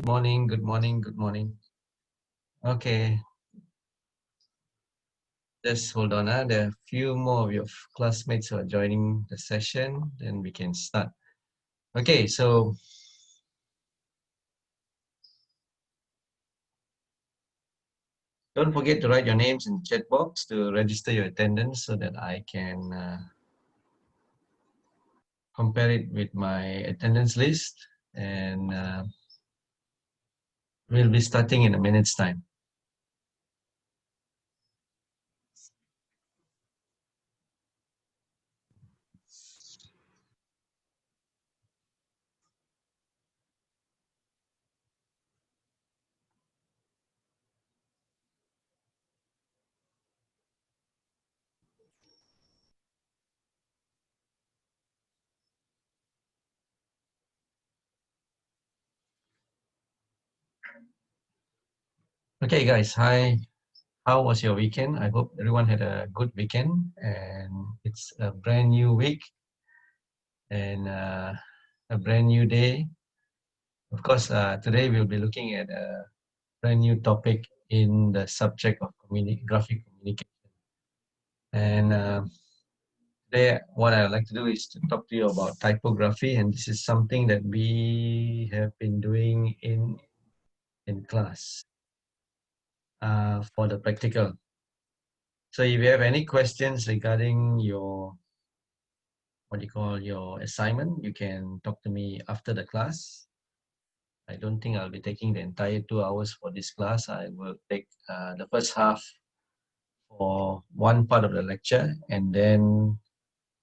morning, good morning, good morning. Okay, just hold on. There are a few more of your classmates who are joining the session, then we can start. Okay, so don't forget to write your names in the chat box to register your attendance so that I can compare it with my attendance list, and we'll be starting in a minute's time. Okay, guys, hi. How was your weekend? I hope everyone had a good weekend, and it's a brand new week and a brand new day. Of course, today we'll be looking at a brand new topic in the subject of graphic communication. And today, what I'd like to do is to talk to you about typography, and this is something that we have been doing in class for the practical. So if you have any questions regarding your your assignment, you can talk to me after the class. I don't think I'll be taking the entire 2 hours for this class. I will take the first half for one part of the lecture, and then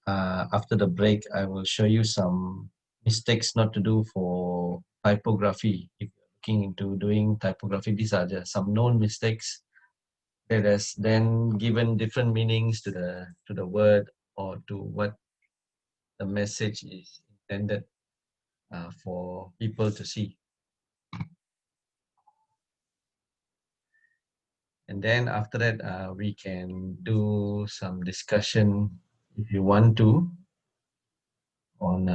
after the break, I will show you some mistakes not to do for typography. If you're looking into doing typography, these are just some known mistakes that has then given different meanings to the word or to what the message is intended for people to see. And then after that, we can do some discussion if you want to on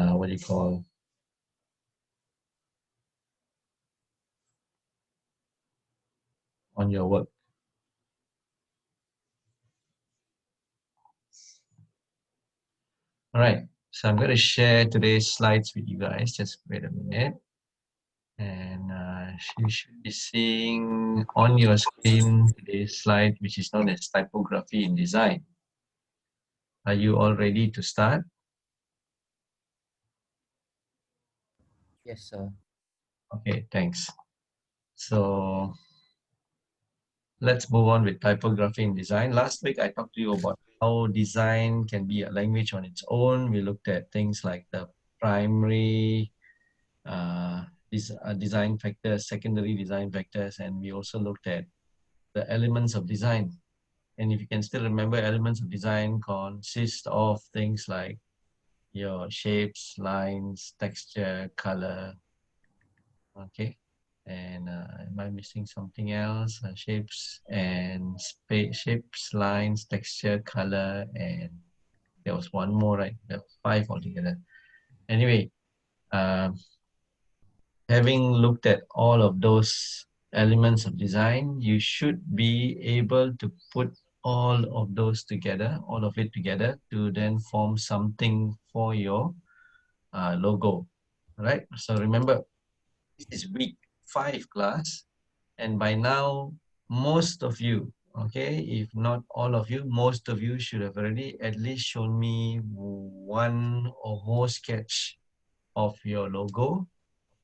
on your work. All right, so I'm going to share today's slides with you guys. Just wait a minute. And you should be seeing on your screen today's slide, which is known as typography in design. Are you all ready to start? Yes, sir. Okay, thanks. So let's move on with typography in design. Last week, I talked to you about how design can be a language on its own. We looked at things like the primary design factors, secondary design factors, and we also looked at the elements of design. And if you can still remember, elements of design consist of things like your shapes, lines, texture, color, okay? And am I missing something else? Shapes and shapes, lines, texture, color, and there was one more, right? There were 5 altogether. Anyway, um, having looked at all of those elements of design, you should be able to put all of those together, all of it together to then form something for your logo, right? So remember, this is week 5 class, and by now, most of you, okay, if not all of you, most of you should have already at least shown me one or more sketch of your logo,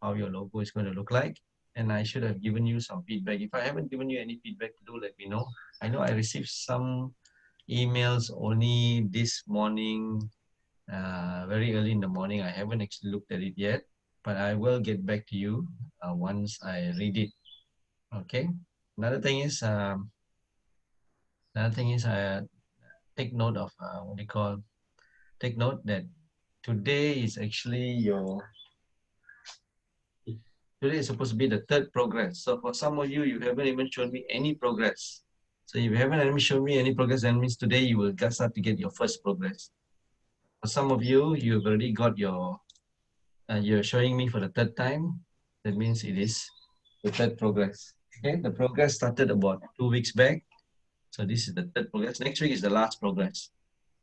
how your logo is going to look like. And I should have given you some feedback. If I haven't given you any feedback, do let me know. I know I received some emails only this morning, very early in the morning. I haven't actually looked at it yet, but I will get back to you once I read it. Okay. Another thing is, take note of take note that today is actually today is supposed to be the third progress. So for some of you, you haven't even shown me any progress. So if you haven't even shown me any progress, that means today you will start to get your first progress. For some of you, you've already got your, you're showing me for the third time. That means it is the third progress. Okay, the progress started about 2 weeks back. So this is the third progress. Next week is the last progress.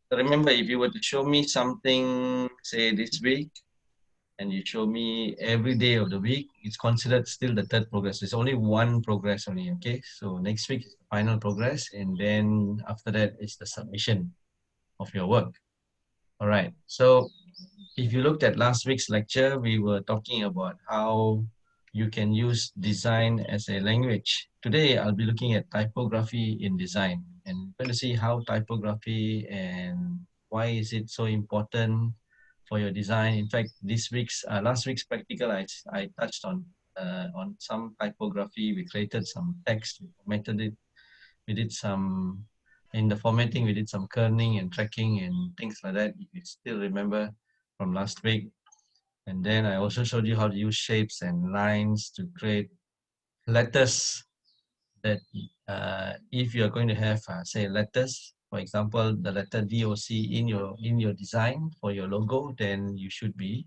So remember, if you were to show me something, say this week, and you show me every day of the week, it's considered still the third progress. It's only one progress only, okay? So next week is the final progress, and then after that is the submission of your work. All right. So if you looked at last week's lecture, we were talking about how you can use design as a language. Today, I'll be looking at typography in design, and we're going to see how typography and why is it so important for your design. In fact, last week's practical, I touched on some typography. We created some text, we formatted it. We did some in the formatting. We did some kerning and tracking and things like that. If you still remember from last week. And then I also showed you how to use shapes and lines to create letters that if you're going to have, say, letters, for example, the letter DOC in your design for your logo, then you should be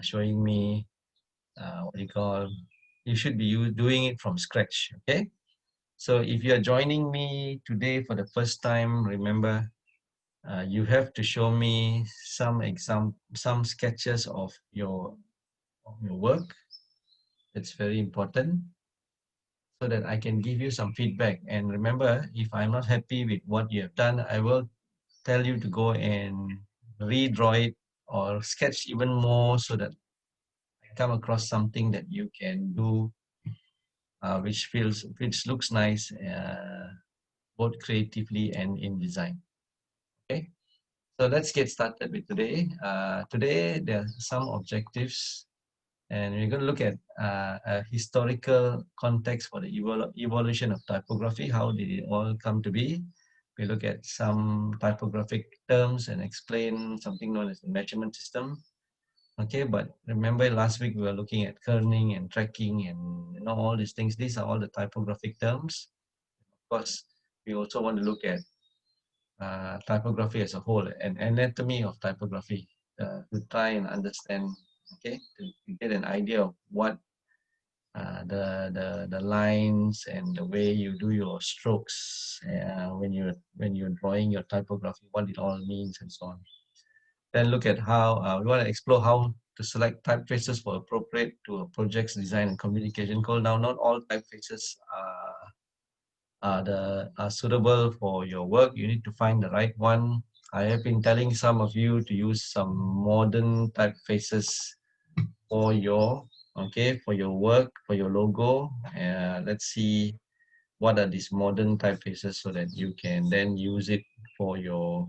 showing me what you call, you should be doing it from scratch, okay? So if you're joining me today for the first time, remember, you have to show me some sketches of your work. It's very important so that I can give you some feedback. And remember, if I'm not happy with what you have done, I will tell you to go and redraw it or sketch even more so that I come across something that you can do, which looks nice, both creatively and in design. Okay. So let's get started with today. Today, there are some objectives, and we're going to look at a historical context for the evolution of typography. How did it all come to be? We look at some typographic terms and explain something known as the measurement system. Okay, but remember last week we were looking at kerning and tracking and all these things. These are all the typographic terms. Of course, we also want to look at typography as a whole, an anatomy of typography, to try and understand, okay, to get an idea of what the lines and the way you do your strokes when you're drawing your typography, what it all means and so on. Then look at how we want to explore how to select typefaces for appropriate to a project's design and communication goal. Now, not all typefaces are suitable for your work. You need to find the right one. I have been telling some of you to use some modern typefaces for your for your work, for your logo. Let's see what are these modern typefaces so that you can then use it for your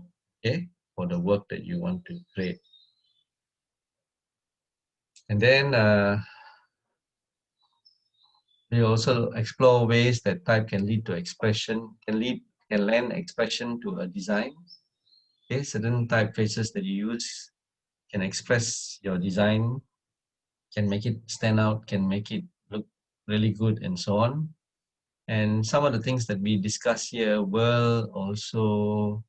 for the work that you want to create. And then we also explore ways that type can lead to expression, can lend expression to a design. Okay, certain typefaces that you use can express your design, can make it stand out, can make it look really good, and so on. And some of the things that we discuss here will also,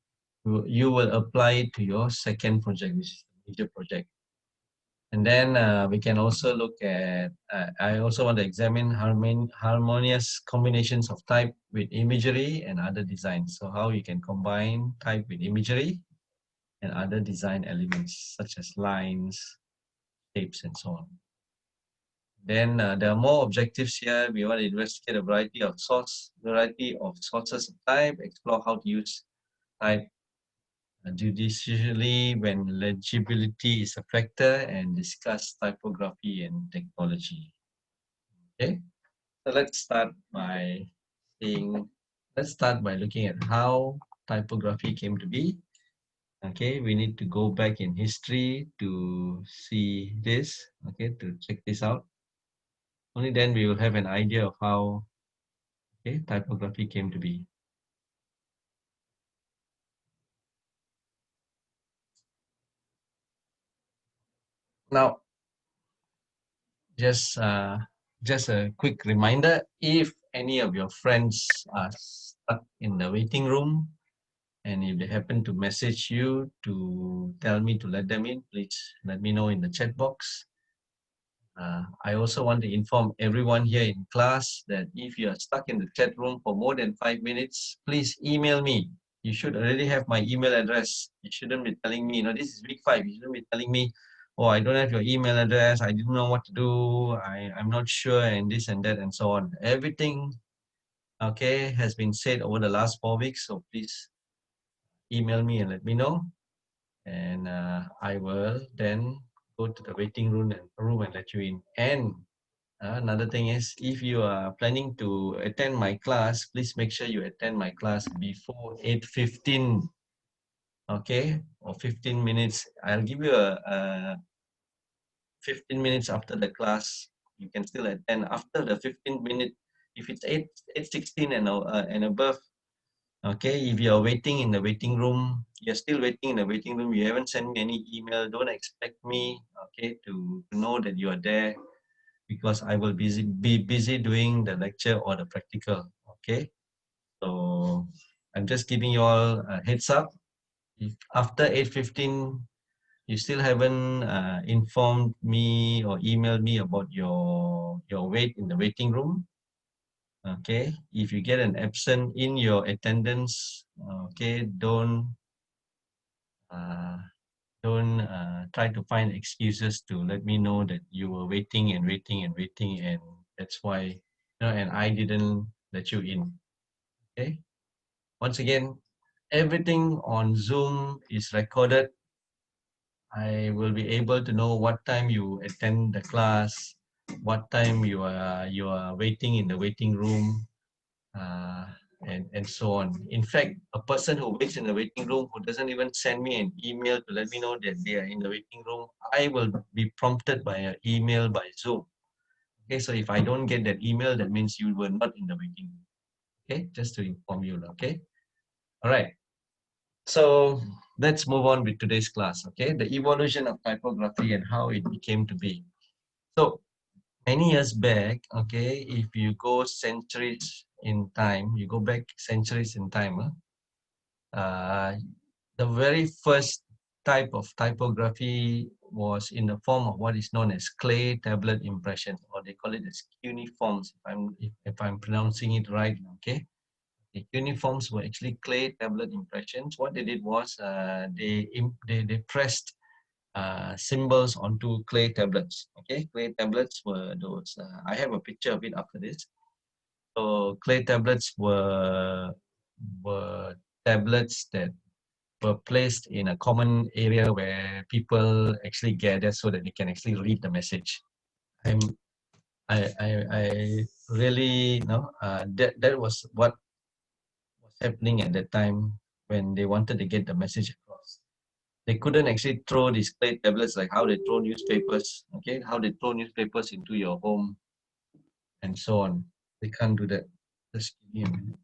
you will apply it to your second project, which is the major project. And then we can also look at, I also want to examine harmonious combinations of type with imagery and other designs. So how you can combine type with imagery and other design elements such as lines, shapes, and so on. Then there are more objectives here. We want to investigate a variety of sources of type, explore how to use type judiciously when legibility is a factor, and discuss typography and technology. Okay, so let's start by looking at how typography came to be. Okay, we need to go back in history to see this. Okay, to check this out. Only then we will have an idea of how typography came to be. Now, just a quick reminder: if any of your friends are stuck in the waiting room, and if they happen to message you to tell me to let them in, please let me know in the chat box. I also want to inform everyone here in class that if you are stuck in the chat room for more than 5 minutes, please email me. You should already have my email address. You shouldn't be telling me, this is week 5. You shouldn't be telling me, oh, I don't have your email address. I didn't know what to do. I'm not sure, and this and that and so on. Everything, okay, has been said over the last 4 weeks. So please email me and let me know. And I will then go to the waiting room and let you in. And another thing is, if you are planning to attend my class, please make sure you attend my class before 8:15, okay? Or 15 minutes. I'll give you a 15 minutes after the class. You can still attend after the 15 minute. If it's 8:16 and above, okay, if you're waiting in the waiting room, you're still waiting in the waiting room, you haven't sent me any email, don't expect me, okay, to know that you are there, because I will be busy doing the lecture or the practical, okay? So I'm just giving you all a heads up. If after 8:15, you still haven't informed me or emailed me about your wait in the waiting room, okay? If you get an absent in your attendance, okay, uh, don't try to find excuses to let me know that you were waiting and waiting and waiting, and that's why, and I didn't let you in. Okay. Once again, everything on Zoom is recorded. I will be able to know what time you attend the class, what time you are waiting in the waiting room, uh, and so on. In fact, a person who waits in the waiting room who doesn't even send me an email to let me know that they are in the waiting room, I will be prompted by an email by Zoom. Okay, so if I don't get that email, that means you were not in the waiting room. Okay, just to inform you. Okay, all right. So let's move on with today's class. Okay, the evolution of typography and how it became to be. So many years back, okay, if you go centuries in time, you go back centuries in time, the very first type of typography was in the form of what is known as clay tablet impression, or they call it as cuneiforms, if I'm pronouncing it right, okay. The cuneiforms were actually clay tablet impressions. What they did was they pressed symbols onto clay tablets. Okay, clay tablets were those. I have a picture of it after this. So clay tablets were tablets that were placed in a common area where people actually gather so that they can actually read the message. I'm I really that was what was happening at that time when they wanted to get the message across. They couldn't actually throw these clay tablets like how they throw newspapers, okay, how they throw newspapers into your home and so on. They can't do that. Just give me a minute.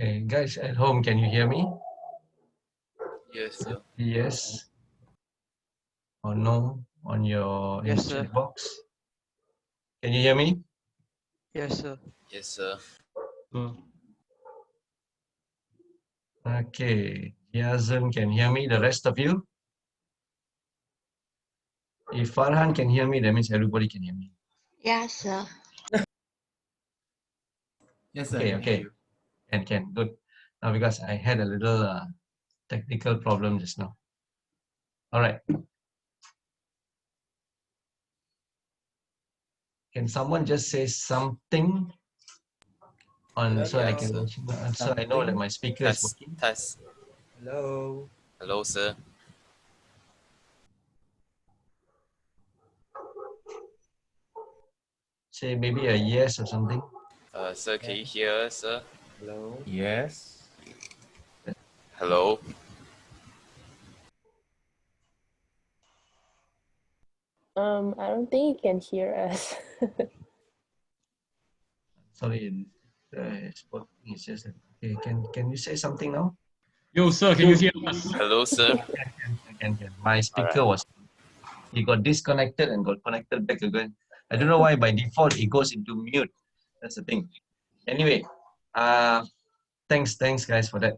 Okay, guys at home, can you hear me? Yes, sir. Yes or no on your in the Yes, sir. chat box? Can you hear me? Yes, sir. Yes, sir. Okay, Yazan can hear me. The rest of you? If Farhan can hear me, that means everybody can hear me. Yes, sir. Yes, sir, I Okay, can hear okay. you. Can, good. Now, because I had a little technical problem just now. All right. Can someone just say something on so I Yeah, can sir. so I know that Something. my speaker is Test, working? test. Hello. Hello, sir. Say maybe a yes or something. Sir, can you hear us, sir? Hello. Yes. Hello. I don't think you can hear us. Sorry, it's just that, okay. Can you say something now? Yo, sir, can you hear us? Hello, sir. Can. My speaker Alright. it got disconnected and got connected back again. I don't know why by default it goes into mute. That's the thing. Anyway, thanks guys for that.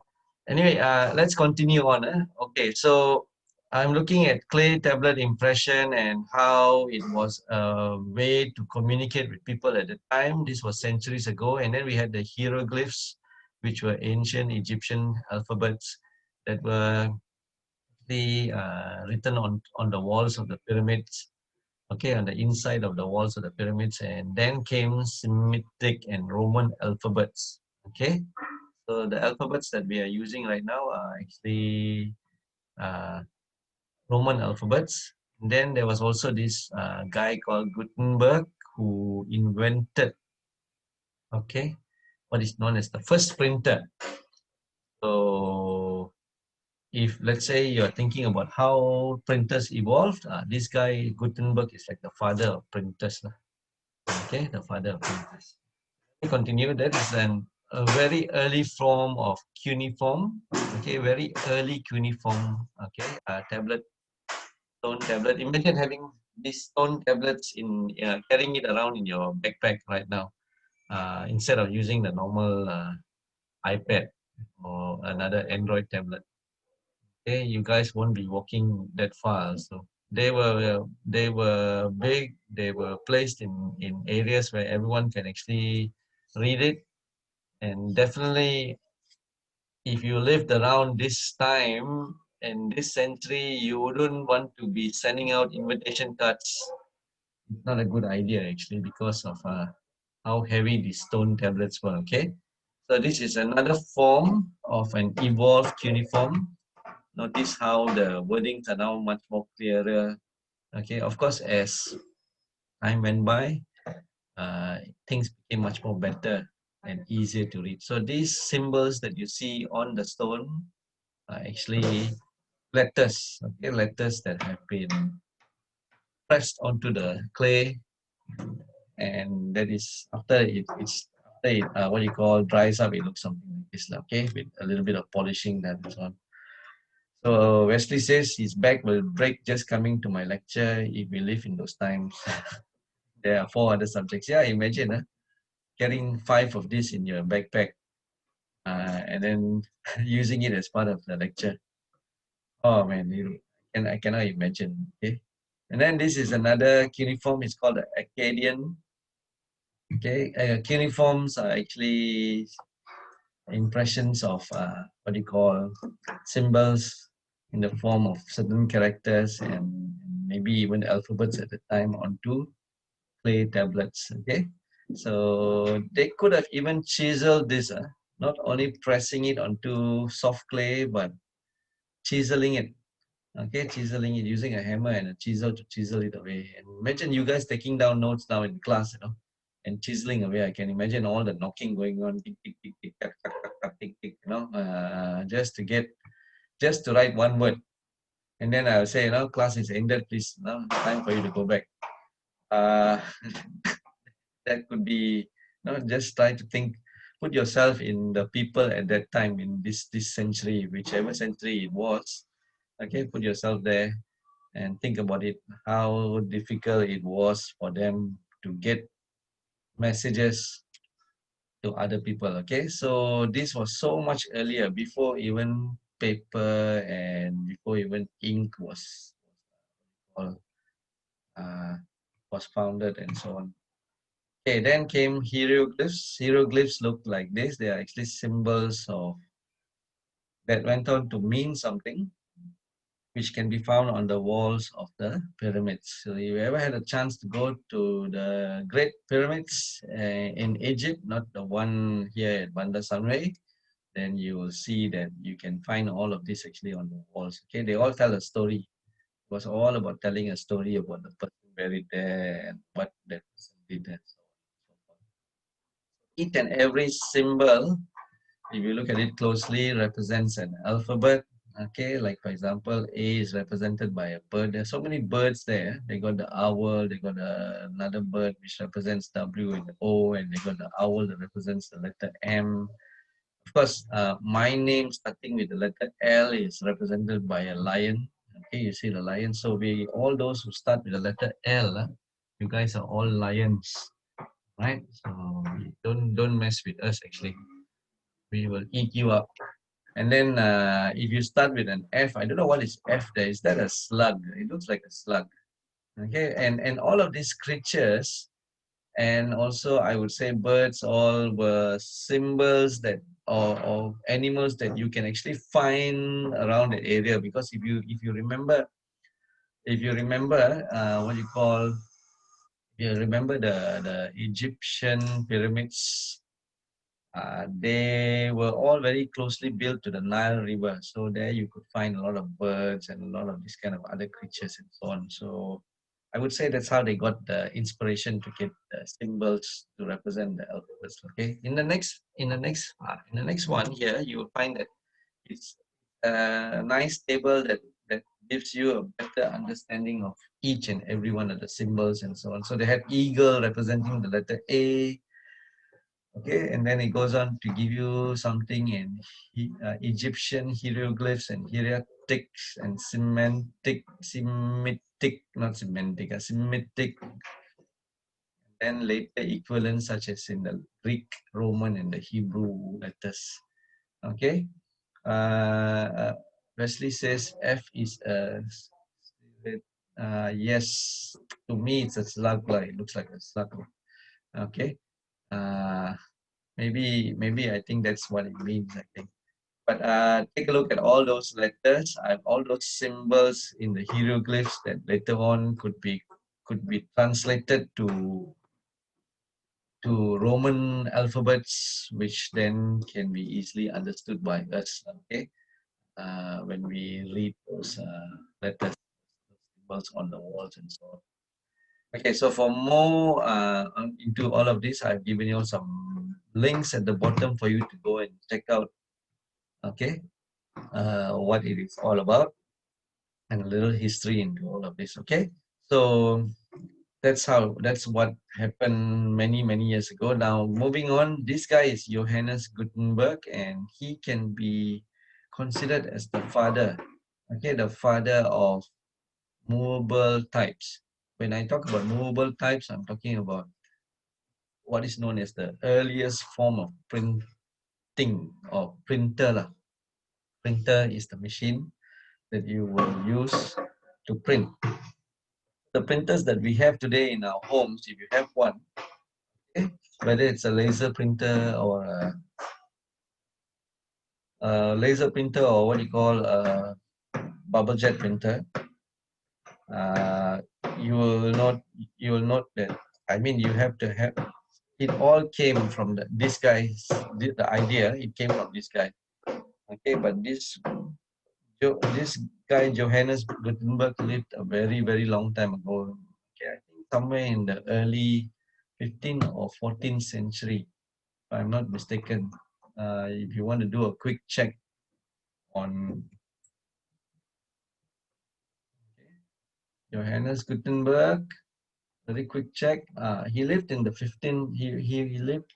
Anyway, let's continue on. Okay, so I'm looking at clay tablet impression and how it was a way to communicate with people at the time. This was centuries ago. And then we had the hieroglyphs, which were ancient Egyptian alphabets that were written on the walls of the pyramids, okay, on the inside of the walls of the pyramids. And then came Semitic and Roman alphabets, okay. So the alphabets that we are using right now are actually uh, Roman alphabets. And then there was also this guy called Gutenberg who invented, okay, what is known as the first printer. So if let's say you're thinking about how printers evolved, this guy Gutenberg is like the father of printers. Okay, the father of printers. We continue. That is a very early form of cuneiform. Okay, very early cuneiform. Okay, tablet, stone tablet. Imagine having these stone tablets in carrying it around in your backpack right now, instead of using the normal iPad or another Android tablet. Okay, you guys won't be walking that far. So they were big. They were placed in areas where everyone can actually read it. And definitely, if you lived around this time and this century, you wouldn't want to be sending out invitation cards. It's not a good idea actually because of how heavy the stone tablets were. Okay, so this is another form of an evolved cuneiform. Notice how the wordings are now much more clearer. Okay, of course, as time went by, things became much more better and easier to read. So these symbols that you see on the stone are actually letters, okay, letters that have been pressed onto the clay, and that is what you call dries up, it looks something like this, okay, with a little bit of polishing that is on. So Wesley says his back will break just coming to my lecture if we live in those times. There are 4 other subjects. Yeah, imagine carrying 5 of this in your backpack and then using it as part of the lecture. Oh man, I cannot imagine. Okay, and then this is another cuneiform. It's called the Akkadian. Okay, cuneiforms are actually impressions of what you call symbols in the form of certain characters and maybe even alphabets at the time onto clay tablets. Okay, so they could have even chiseled this, not only pressing it onto soft clay, but chiseling it. Okay, chiseling it using a hammer and a chisel to chisel it away. And imagine you guys taking down notes now in class, and chiseling away. I can imagine all the knocking going on, tick, tick, tick, tick, tack, tack, tack, tack, tick, tick, just to write one word. And then I'll say, class is ended, please. Now time for you to go back. That could be, just try to think, put yourself in the people at that time in this century, whichever century it was. Okay, put yourself there and think about it, how difficult it was for them to get messages to other people. Okay, so this was so much earlier, before even paper and before even ink uh, was founded and so on. Okay, then came hieroglyphs. Hieroglyphs look like this. They are actually symbols that went on to mean something, which can be found on the walls of the pyramids. So if you ever had a chance to go to the Great Pyramids in Egypt, not the one here at Bandar Sunway, then you will see that you can find all of this actually on the walls. Okay, they all tell a story. It was all about telling a story about the person buried there and what that person did there. Each and every symbol, if you look at it closely, represents an alphabet. Okay, like for example, A is represented by a bird. There's so many birds there. They got the owl, they got another bird which represents W and O, and they got the owl that represents the letter M. Of course, my name starting with the letter L is represented by a lion. Okay, you see the lion. So we all those who start with the letter L, you guys are all lions, right? So don't mess with us. Actually, we will eat you up. And then if you start with an F, I don't know what is F there. Is that a slug? It looks like a slug. Okay, and all of these creatures, and also I would say birds, all were symbols that or animals that you can actually find around the area. Because if you remember what you call, you remember the Egyptian pyramids, they were all very closely built to the Nile River. So there you could find a lot of birds and a lot of this kind of other creatures and so on. So I would say that's how they got the inspiration to get the symbols to represent the alphabets. Okay. In the next one here, you will find that it's a nice table that gives you a better understanding of each and every one of the symbols and so on. So they had eagle representing the letter A. Okay, and then it goes on to give you something in Egyptian hieroglyphs and hieratic and Semitic, and later equivalents such as in the Greek, Roman, and the Hebrew letters. Okay, Wesley says F is a yes. To me, it's a slug. It looks like a slug. Okay. Uh, maybe I think that's what it means, I think. But take a look at all those letters and all those symbols in the hieroglyphs that later on could be translated to Roman alphabets, which then can be easily understood by us. Okay, when we read those letters, symbols on the walls and so on. Okay, so for more into all of this, I've given you some links at the bottom for you to go and check out. Okay, what it is all about, and a little history into all of this. Okay, so that's what happened many years ago. Now moving on, this guy is Johannes Gutenberg, and he can be considered as the father. Okay, the father of movable types. When I talk about movable types, I'm talking about what is known as the earliest form of printing or printer lah. Printer is the machine that you will use to print. The printers that we have today in our homes, if you have one, okay, whether it's a laser printer or a laser printer or what you call a bubble jet printer, uh, you will note that, I mean, you have to have it. All came from this guy's the idea. It came from this guy. Okay, but this guy Johannes Gutenberg lived a very long time ago. Okay, I think somewhere in the early 15th or 14th century, if I'm not mistaken. If you want to do a quick check on Johannes Gutenberg, very quick check. He lived in the 15th. He lived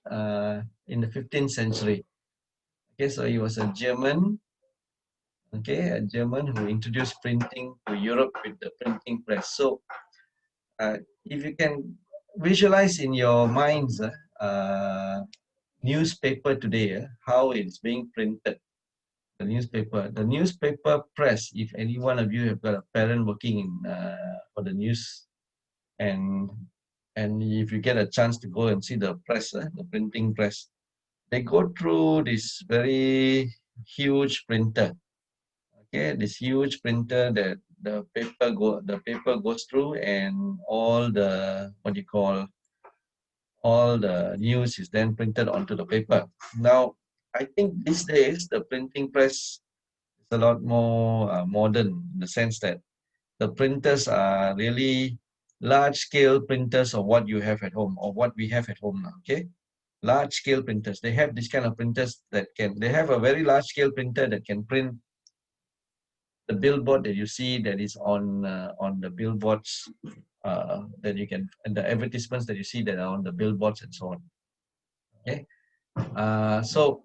in the 15th century. Okay, so he was a German. Okay, a German who introduced printing to Europe with the printing press. So if you can visualize in your minds newspaper today, how it's being printed, the newspaper press. If any one of you have got a parent working in for the news, and if you get a chance to go and see the press, the printing press, they go through this very huge printer. Okay, this huge printer that the paper goes through, and all the all the news is then printed onto the paper. Now, I think these days the printing press is a lot more modern, in the sense that the printers are really large scale printers of what you have at home, or what we have at home now. Okay, large scale printers. They have this kind of printers that they have a very large scale printer that can print the billboard that you see that is on the billboards that you can, and the advertisements that you see that are on the billboards and so on. Okay, so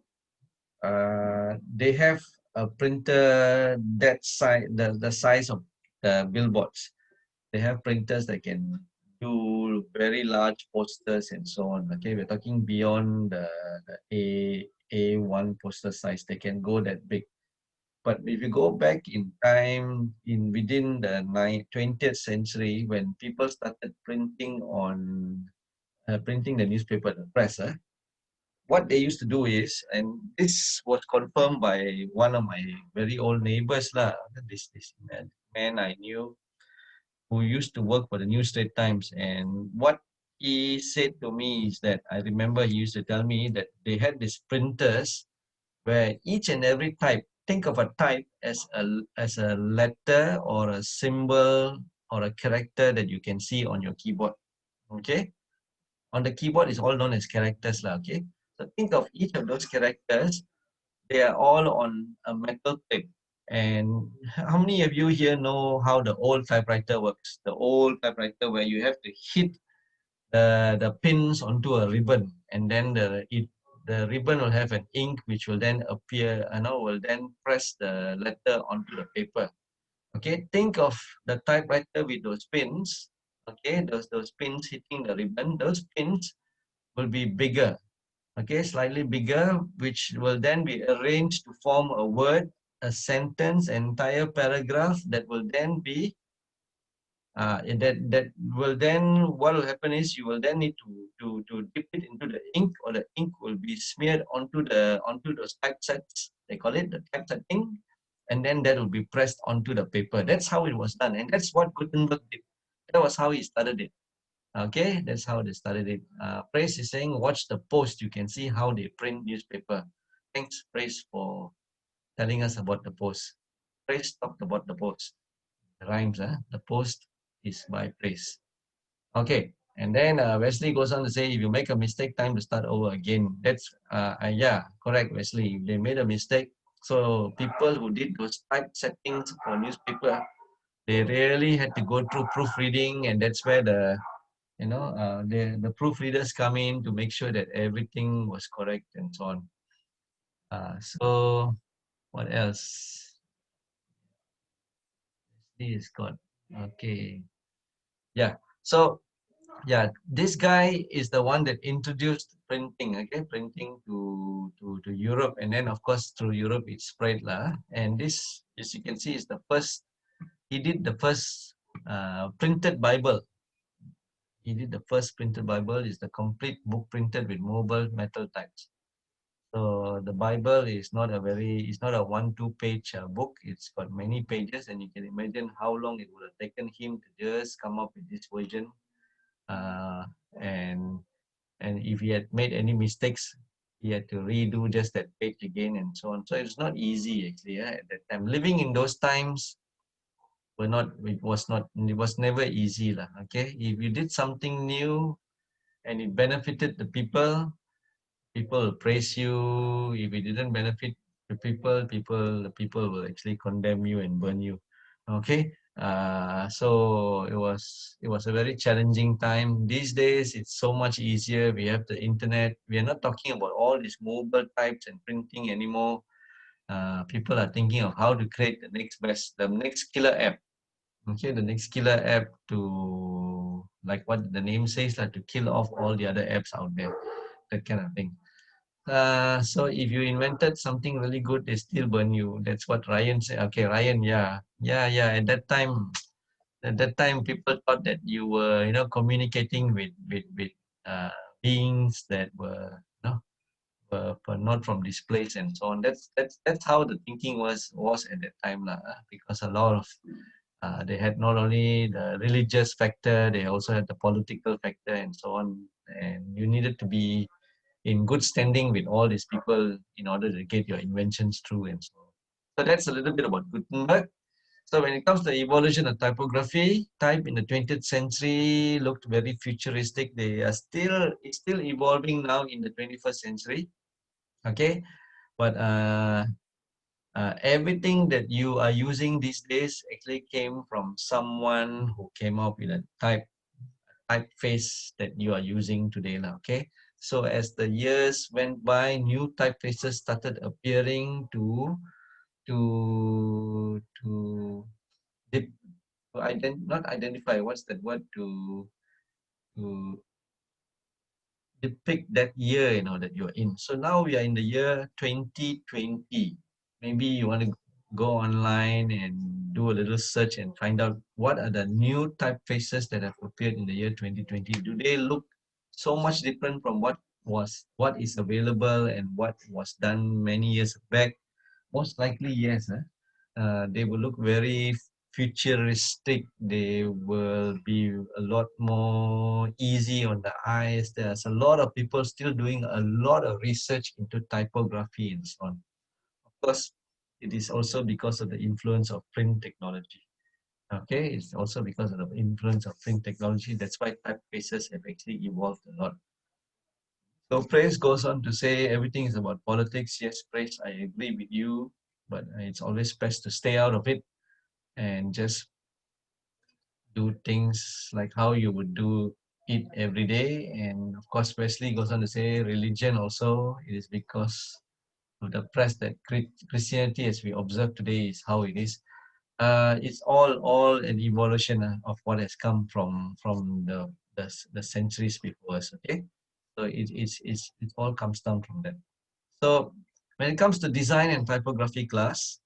they have a printer that size, the size of the billboards. They have printers that can do very large posters and so on. Okay, we're talking beyond the A1 poster size. They can go that big. But if you go back in time, in within the 20th century, when people started printing on printing the newspaper, the press, what they used to do is, and this was confirmed by one of my very old neighbors, lah. This man I knew who used to work for the New Straits Times, and what he said to me is that I remember he used to tell me that they had these printers where each and every type, think of a type as a letter or a symbol or a character that you can see on your keyboard. Okay, on the keyboard is all known as characters lah. Okay, so think of each of those characters. They are all on a metal plate. And how many of you here know how the old typewriter works? The old typewriter where you have to hit the pins onto a ribbon, and then the ribbon will have an ink which will then appear, will then press the letter onto the paper. Okay, think of the typewriter with those pins. Okay, those pins hitting the ribbon. Those pins will be bigger. Okay, slightly bigger, which will then be arranged to form a word, a sentence, entire paragraph that will then be that will then, what will happen is you will then need to dip it into the ink, or the ink will be smeared onto those typesets. They call it the typesetting, and then that will be pressed onto the paper. That's how it was done, and that's what Gutenberg did. That was how he started it. Okay, that's how they started it. Praise is saying, watch the post. You can see how they print newspaper. Thanks, Praise, for telling us about the post. Praise talked about the post. The rhymes, the post is by Praise. Okay, and then Wesley goes on to say, if you make a mistake, time to start over again. That's, yeah, correct, Wesley. If they made a mistake, so people who did those type settings for newspaper, they really had to go through proofreading, and that's where the proofreaders come in to make sure that everything was correct and so on. So what else? This got okay. Yeah. So yeah, this guy is the one that introduced printing. Okay, printing to Europe, and then of course through Europe it spread lah. And this, as you can see, is the first. He did the first printed Bible. He did the first printed Bible. Is the complete book printed with mobile metal types. So the Bible is not a 1-2 page book. It's got many pages, and you can imagine how long it would have taken him to just come up with this version. And if he had made any mistakes, he had to redo just that page again and so on. So it's not easy actually at that time. Living in those times it was never easy lah. Okay, if you did something new and it benefited the people will praise you. If it didn't benefit the people will actually condemn you and burn you. Okay, so it was a very challenging time. These days it's so much easier. We have the internet. We are not talking about all these mobile types and printing anymore. People are thinking of how to create the next killer app. Okay, the next killer app to, like what the name says, like to kill off all the other apps out there, that kind of thing. So if you invented something really good, they still burn you. That's what Ryan said. Okay, Ryan, yeah. At that time, people thought that you were, communicating with beings that were, were not from this place and so on. That's how the thinking was at that time, lah. Because a lot of they had not only the religious factor, they also had the political factor and so on. And you needed to be in good standing with all these people in order to get your inventions through and so on. So that's a little bit about Gutenberg. So when it comes to the evolution of typography, type in the 20th century looked very futuristic. It's still evolving now in the 21st century. Okay, but Everything that you are using these days actually came from someone who came up with a typeface that you are using today now. Okay, so as the years went by, new typefaces started appearing to dip, not identify, what's that word, to depict that year, you know, that you're in. So now we are in the year 2020. Maybe you want to go online and do a little search and find out what are the new typefaces that have appeared in the year 2020. Do they look so much different from what is available and what was done many years back? Most likely, yes. They will look very futuristic. They will be a lot more easy on the eyes. There's a lot of people still doing a lot of research into typography and so on. Of course, it is also because of the influence of print technology. Okay, it's also because of the influence of print technology. That's why typefaces have actually evolved a lot. So Praise goes on to say everything is about politics. Yes, Praise, I agree with you, but it's always best to stay out of it and just do things like how you would do it every day. And of course, Wesley goes on to say religion also, it is because of the press that Christianity, as we observe today, is how it is. It's all an evolution of what has come from the centuries before us. Okay, so it all comes down from that. So when it comes to design and typography class,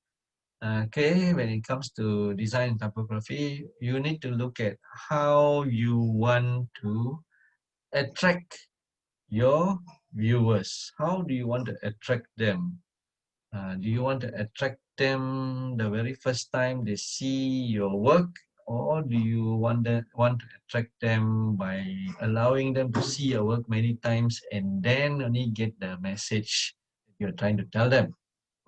okay, when it comes to design and typography, you need to look at how you want to attract your viewers. How do you want to attract them? Do you want to attract them the very first time they see your work, or do you want to attract them by allowing them to see your work many times and then only get the message you're trying to tell them?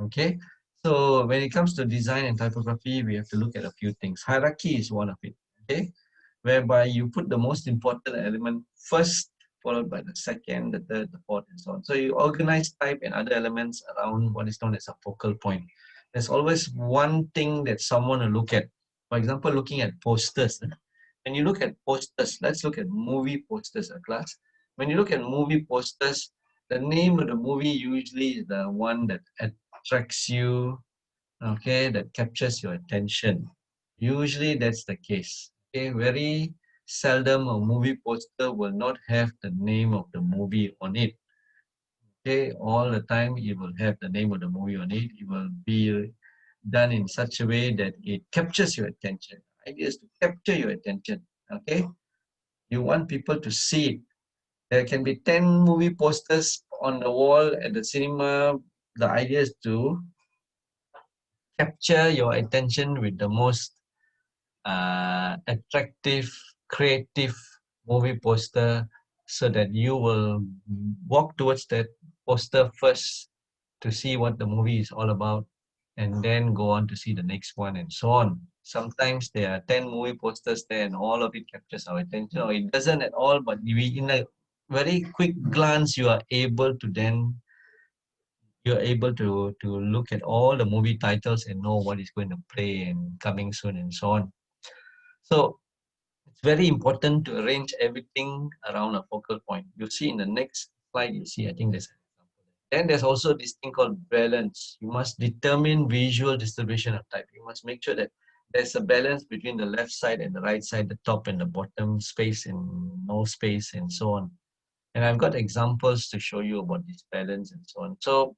Okay, so when it comes to design and typography, we have to look at a few things. Hierarchy is one of it. Okay, whereby you put the most important element first, followed by the second, the third, the fourth, and so on. So you organize type and other elements around what is known as a focal point. There's always one thing that someone will look at. For example, looking at posters. When you look at posters, let's look at movie posters, class. When you look at movie posters, the name of the movie usually is the one that attracts you, okay, that captures your attention. Usually that's the case. Okay, very seldom a movie poster will not have the name of the movie on it. Okay, all the time it will have the name of the movie on it. It will be done in such a way that it captures your attention. The idea is to capture your attention. Okay, you want people to see it. There can be 10 movie posters on the wall at the cinema. The idea is to capture your attention with the most attractive, creative movie poster so that you will walk towards that poster first to see what the movie is all about and then go on to see the next one and so on. Sometimes there are 10 movie posters there and all of it captures our attention, or it doesn't at all, but in a very quick glance you are able to look at all the movie titles and know what is going to play and coming soon and so on. So it's very important to arrange everything around a focal point. You see in the next slide, you see, I think there's an example. Then there's also this thing called balance. You must determine visual distribution of type. You must make sure that there's a balance between the left side and the right side, the top and the bottom, space and no space, and so on. And I've got examples to show you about this balance and so on. So,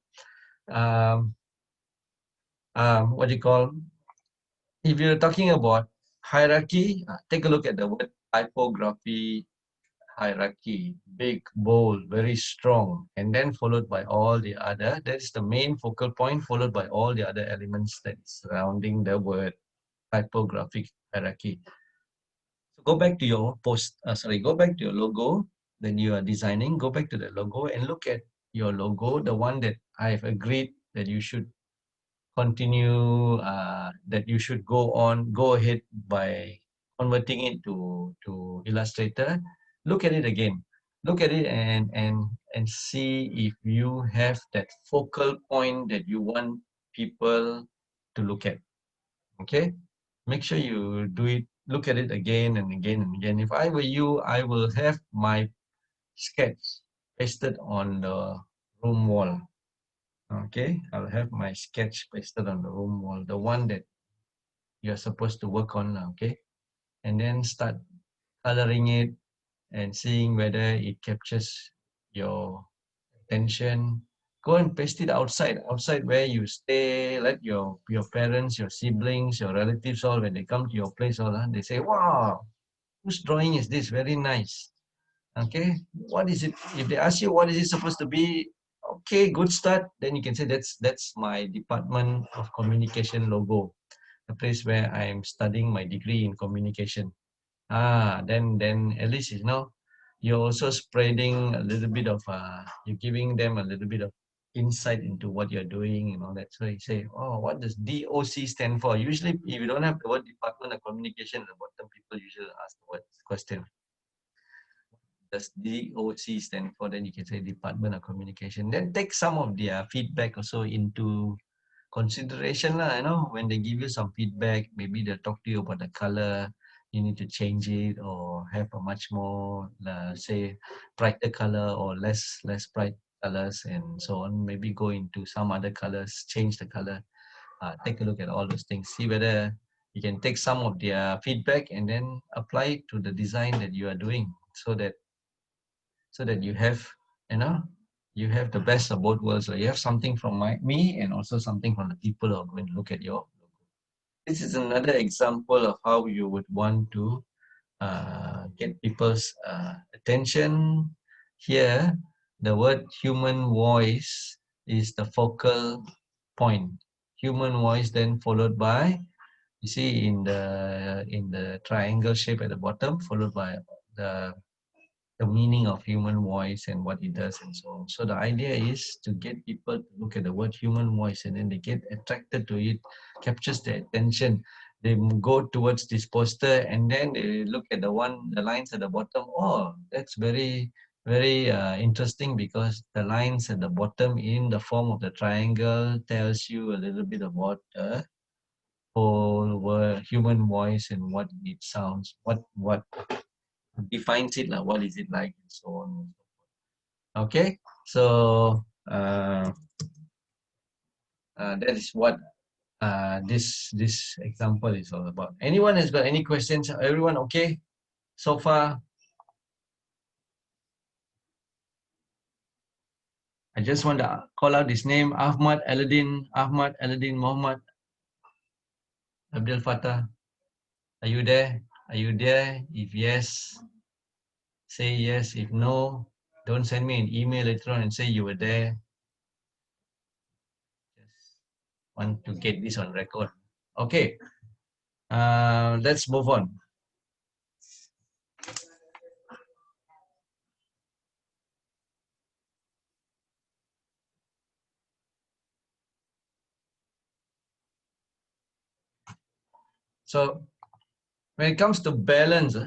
what do you call, if you're talking about hierarchy, take a look at the word typography. Hierarchy, big, bold, very strong, and then followed by all the other. That's the main focal point, followed by all the other elements that surrounding the word typographic hierarchy. So go back to your go back to your logo. Then you are designing. Go back to the logo and look at your logo, the one that I've agreed that you should continue, that you should go ahead by converting it to Illustrator. Look at it again. Look at it and see if you have that focal point that you want people to look at. Okay, make sure you do it, look at it again and again and again. If I were you, I will have my sketch pasted on the room wall. Okay, I'll have my sketch pasted on the room wall, the one that you're supposed to work on. Okay, and then start coloring it and seeing whether it captures your attention. Go and paste it outside where you stay. Let your parents, your siblings, your relatives, all when they come to your place, all they say, "Wow, whose drawing is this? Very nice." Okay, what is it? If they ask you what is it supposed to be, okay, good start. Then you can say that's my department of communication logo, the place where I'm studying my degree in communication. Then at least you're also spreading a little bit of you're giving them a little bit of insight into what you're doing. That's why you say, oh, what does DOC stand for? Usually if you don't have the word Department of Communication at the bottom, people usually ask the word question. Does DOC stand for? Then you can say Department of Communication. Then take some of their feedback also into consideration when they give you some feedback. Maybe they'll talk to you about the color, you need to change it or have a much more say brighter color or less bright colors and so on. Maybe go into some other colors, change the color. Take a look at all those things, see whether you can take some of their feedback and then apply it to the design that you are doing, so that you have you have the best of both worlds. You have something from me and also something from the people who are going to look at your logo. This is another example of how you would want to get people's attention. Here, the word human voice is the focal point. Human voice, then followed by, you see in the triangle shape at the bottom, followed by the meaning of human voice and what it does and so on. So the idea is to get people to look at the word human voice and then they get attracted to it, captures their attention. They go towards this poster and then they look at the lines at the bottom. Oh, that's very, very interesting, because the lines at the bottom in the form of the triangle tells you a little bit about the whole word human voice and what it sounds, what defines it, like what is it like and so on. Okay, so that is what this example is all about. Anyone has got any questions? Everyone okay so far? I just want to call out his name: Ahmad Aladdin Muhammad Abdul Fattah. Are you there? Are you there? If yes, say yes. If no, don't send me an email later on and say you were there. Just want to get this on record. Okay, let's move on. So when it comes to balance,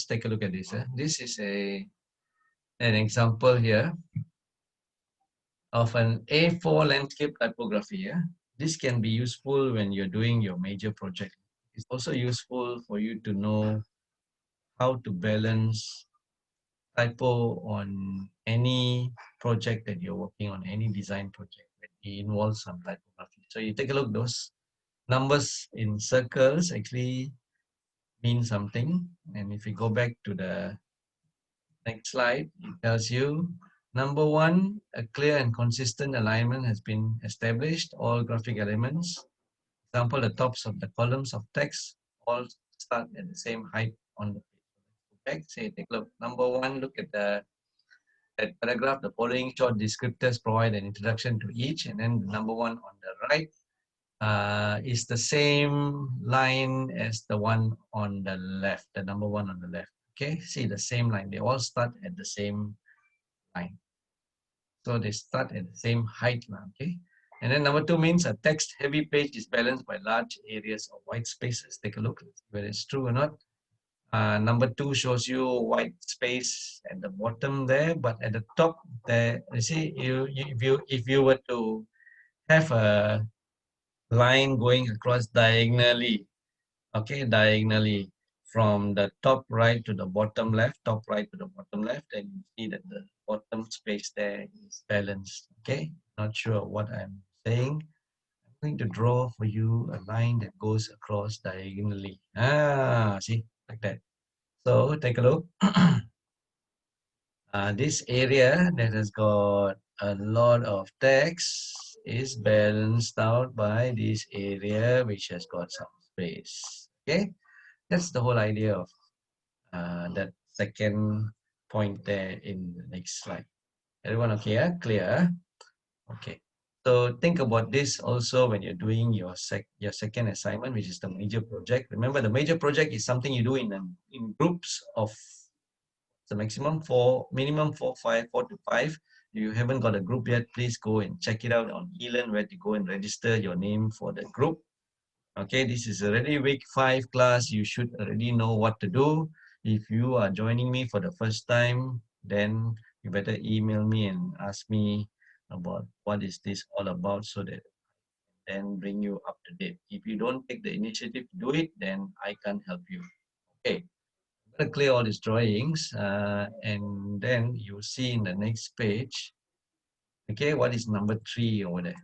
take a look at this. This is an example here of an A4 landscape typography. This can be useful when you're doing your major project. It's also useful for you to know how to balance typo on any project that you're working on, any design project that involves some typography. So you take a look, those numbers in circles actually mean something. And if you go back to the next slide, it tells you, number one, a clear and consistent alignment has been established. All graphic elements, example, the tops of the columns of text, all start at the same height on the page. Say, take a look. Number one, look at that paragraph. The following short descriptors provide an introduction to each, and then the number one on the right is the same line as the one on the left, the number one on the left. Okay, see the same line. They all start at the same line. So they start at the same height now, okay? And then number two means a text-heavy page is balanced by large areas of white spaces. Take a look whether it's true or not. Number two shows you white space at the bottom there, but at the top there, you see, if you were to have a line going across diagonally. Okay, diagonally from the top right to the bottom left, top right to the bottom left, and you see that the bottom space there is balanced. Okay, not sure what I'm saying. I'm going to draw for you a line that goes across diagonally. See, like that. So take a look. This area that has got a lot of text is balanced out by this area which has got some space. Okay, that's the whole idea of that second point there in the next slide. Everyone okay? Clear? Okay. So think about this also when you're doing your second assignment, which is the major project. Remember, the major project is something you do in groups of the maximum minimum 4 to 5. If you haven't got a group yet, please go and check it out on eLearn where to go and register your name for the group. Okay, this is already week 5 class. You should already know what to do. If you are joining me for the first time, then you better email me and ask me about what is this all about so that then bring you up to date. If you don't take the initiative to do it, then I can't help you. Okay, I'm gonna clear all these drawings and then you see in the next page, okay, what is number 3 over there?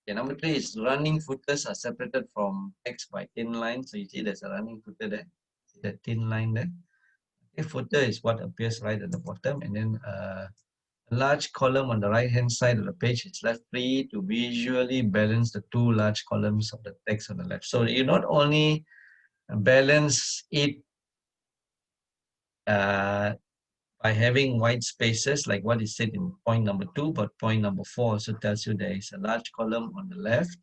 Okay, number 3 is running footers are separated from text by thin lines. So you see there's a running footer there. See that thin line there? Okay, footer is what appears right at the bottom, and then a large column on the right hand side of the page is left free to visually balance the 2 large columns of the text on the left. So you not only balance it by having white spaces like what is said in point number 2, but point number 4 also tells you there is a large column on the left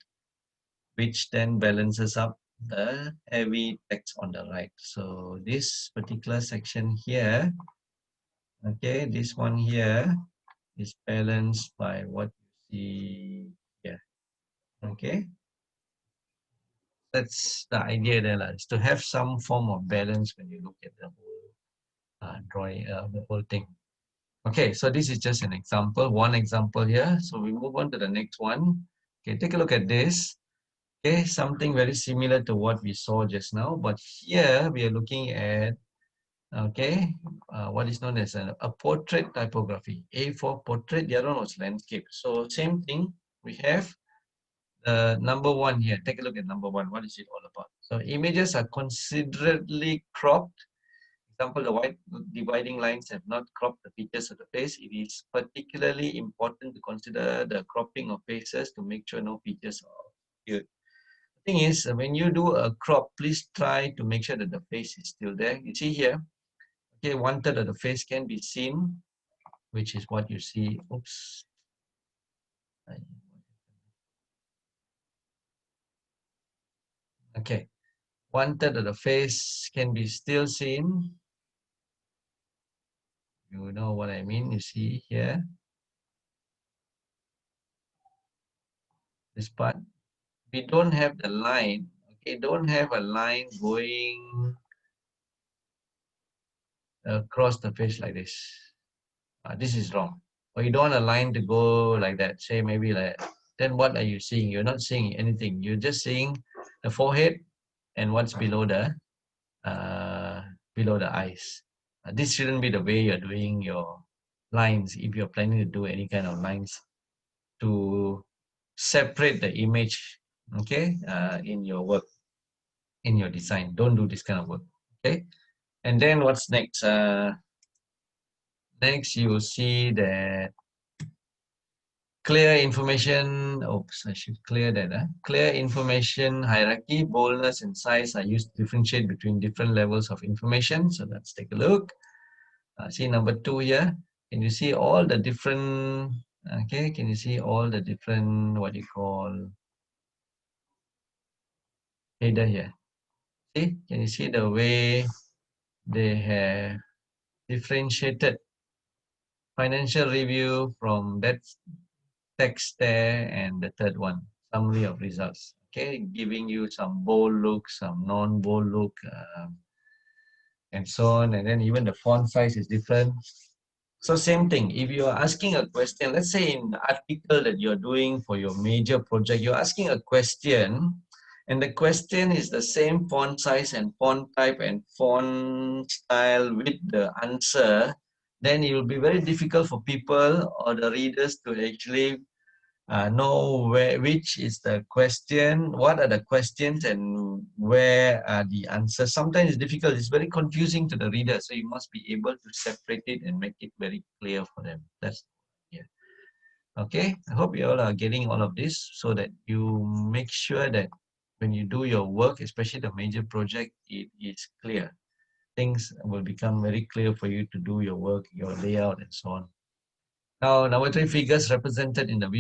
which then balances up the heavy text on the right. So this particular section here, okay, this one here is balanced by what you see here. Okay, that's the idea there, is to have some form of balance when you look at the whole drawing, the whole thing. Okay, so this is just an example, one example here. So we move on to the next one. Okay, take a look at this. Okay, something very similar to what we saw just now, but here we are looking at, okay, what is known as a portrait typography. A for portrait, the other one was landscape. So same thing, we have the number 1 here. Take a look at number 1. What is it all about? So images are considerably cropped. For example, the white dividing lines have not cropped the features of the face. It is particularly important to consider the cropping of faces to make sure no features are obscured. Thing is, when you do a crop, please try to make sure that the face is still there. You see here, okay, 1/3 of the face can be seen, which is what you see. Oops. Okay, 1/3 of the face can be still seen. You know what I mean? You see here, this part. We don't have the line. Okay, don't have a line going across the face like this. This is wrong. Or you don't want a line to go like that, say maybe like that. Then what are you seeing? You're not seeing anything. You're just seeing the forehead and what's below the eyes. This shouldn't be the way you're doing your lines if you're planning to do any kind of lines to separate the image, okay, in your work, in your design. Don't do this kind of work, okay? And then what's next? Next, you will see that clear information. Oops, I should clear that. Clear information hierarchy, boldness, and size are used to differentiate between different levels of information. So let's take a look. See number 2 here. Can you see all the different? Okay, can you see all the different what you call header here? See, can you see the way they have differentiated financial review from that text there, and the third one, summary of results. Okay, giving you some bold look, some non-bold look, and so on. And then even the font size is different. So same thing, if you are asking a question, let's say in the article that you're doing for your major project, you're asking a question, and the question is the same font size and font type and font style with the answer, then it will be very difficult for people or the readers to actually know which is the question, what are the questions, and where are the answers. Sometimes it's difficult, it's very confusing to the reader, so you must be able to separate it and make it very clear for them. That's yeah. Okay, I hope you all are getting all of this so that you make sure that when you do your work, especially the major project, it is clear. Things will become very clear for you to do your work, your layout, and so on. Now, number 3, figures represented in the in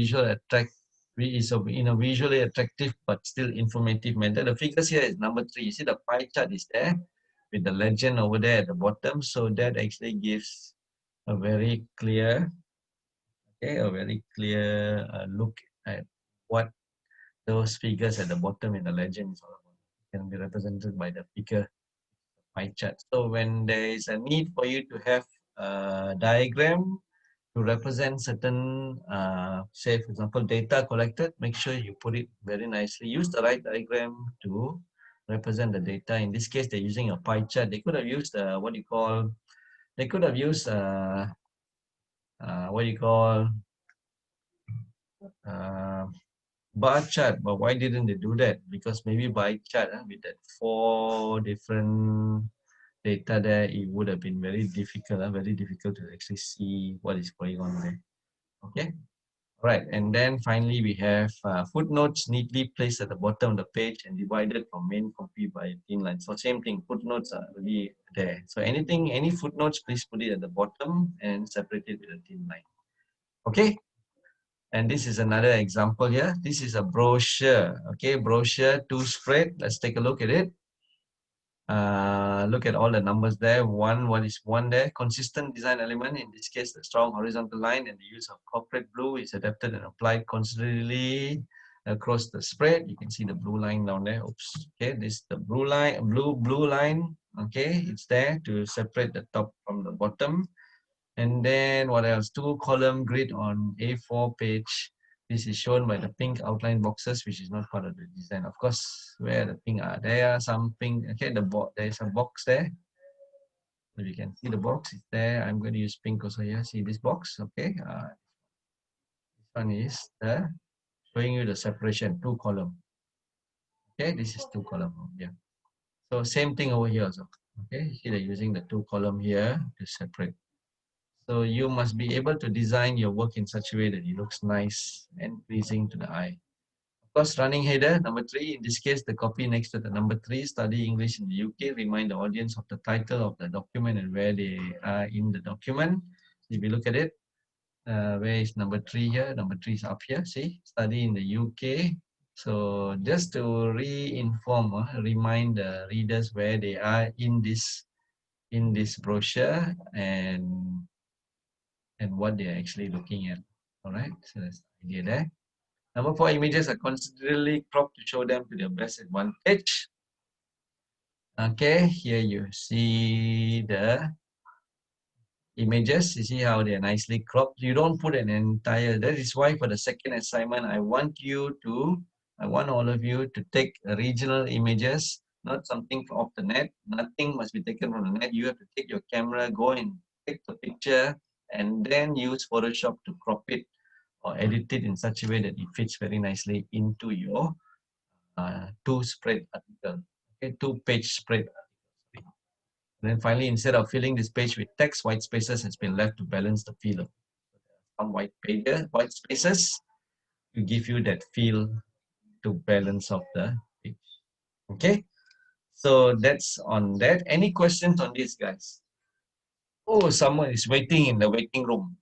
a visually attractive but still informative manner. The figures here is number 3. You see the pie chart is there with the legend over there at the bottom. So that actually gives a very clear, look at what those figures at the bottom in the legend is all about. It can be represented by the figure pie chart. So when there is a need for you to have a diagram to represent certain, say for example, data collected, make sure you put it very nicely. Use the right diagram to represent the data. In this case, they're using a pie chart. They could have used they could have used uh, bar chart, but why didn't they do that? Because maybe by chart, with that 4 different data there, it would have been very difficult to actually see what is going on there. Okay. Right, and then finally we have footnotes neatly placed at the bottom of the page and divided from main copy by a thin line. So same thing, footnotes are really there. So any footnotes, please put it at the bottom and separate it with a thin line. Okay, and this is another example here. This is a brochure, okay, brochure 2 spread. Let's take a look at it. Look at all the numbers there. What is one there? Consistent design element. In this case, the strong horizontal line and the use of corporate blue is adapted and applied constantly across the spread. You can see the blue line down there. Oops. Okay, this is the blue line, blue line. Okay, it's there to separate the top from the bottom. And then what else? 2 column grid on A4 page. This is shown by the pink outline boxes, which is not part of the design. Of course, where the pink are, there are some pink. Okay, there is a box there. If you can see the box, it's there. I'm going to use pink also here. See this box? Okay. This one is showing you the separation, 2 column. Okay, this is 2 column. Yeah. So same thing over here also. Okay, here they're using the 2 column here to separate. So you must be able to design your work in such a way that it looks nice and pleasing to the eye. Of course, running header, number 3. In this case, the copy next to the number 3, study English in the UK, remind the audience of the title of the document and where they are in the document. If you look at it, where is number 3 here? Number 3 is up here, see, study in the UK. So just to re-inform, remind the readers where they are in this brochure and what they're actually looking at. All right, so that's the idea there. Number 4, images are considerably cropped to show them to their best advantage. Okay, here you see the images. You see how they're nicely cropped. You don't put an entire, that is why for the second assignment, I want all of you to take regional images, not something off the net. Nothing must be taken from the net. You have to take your camera, go and take the picture, and then use Photoshop to crop it or edit it in such a way that it fits very nicely into your 2 spread article, okay, 2-page spread article. And then finally, instead of filling this page with text, white spaces has been left to balance the feel. Some white spaces to give you that feel to balance of the page. Okay, so that's on that. Any questions on this, guys? Oh, someone is waiting in the waiting room.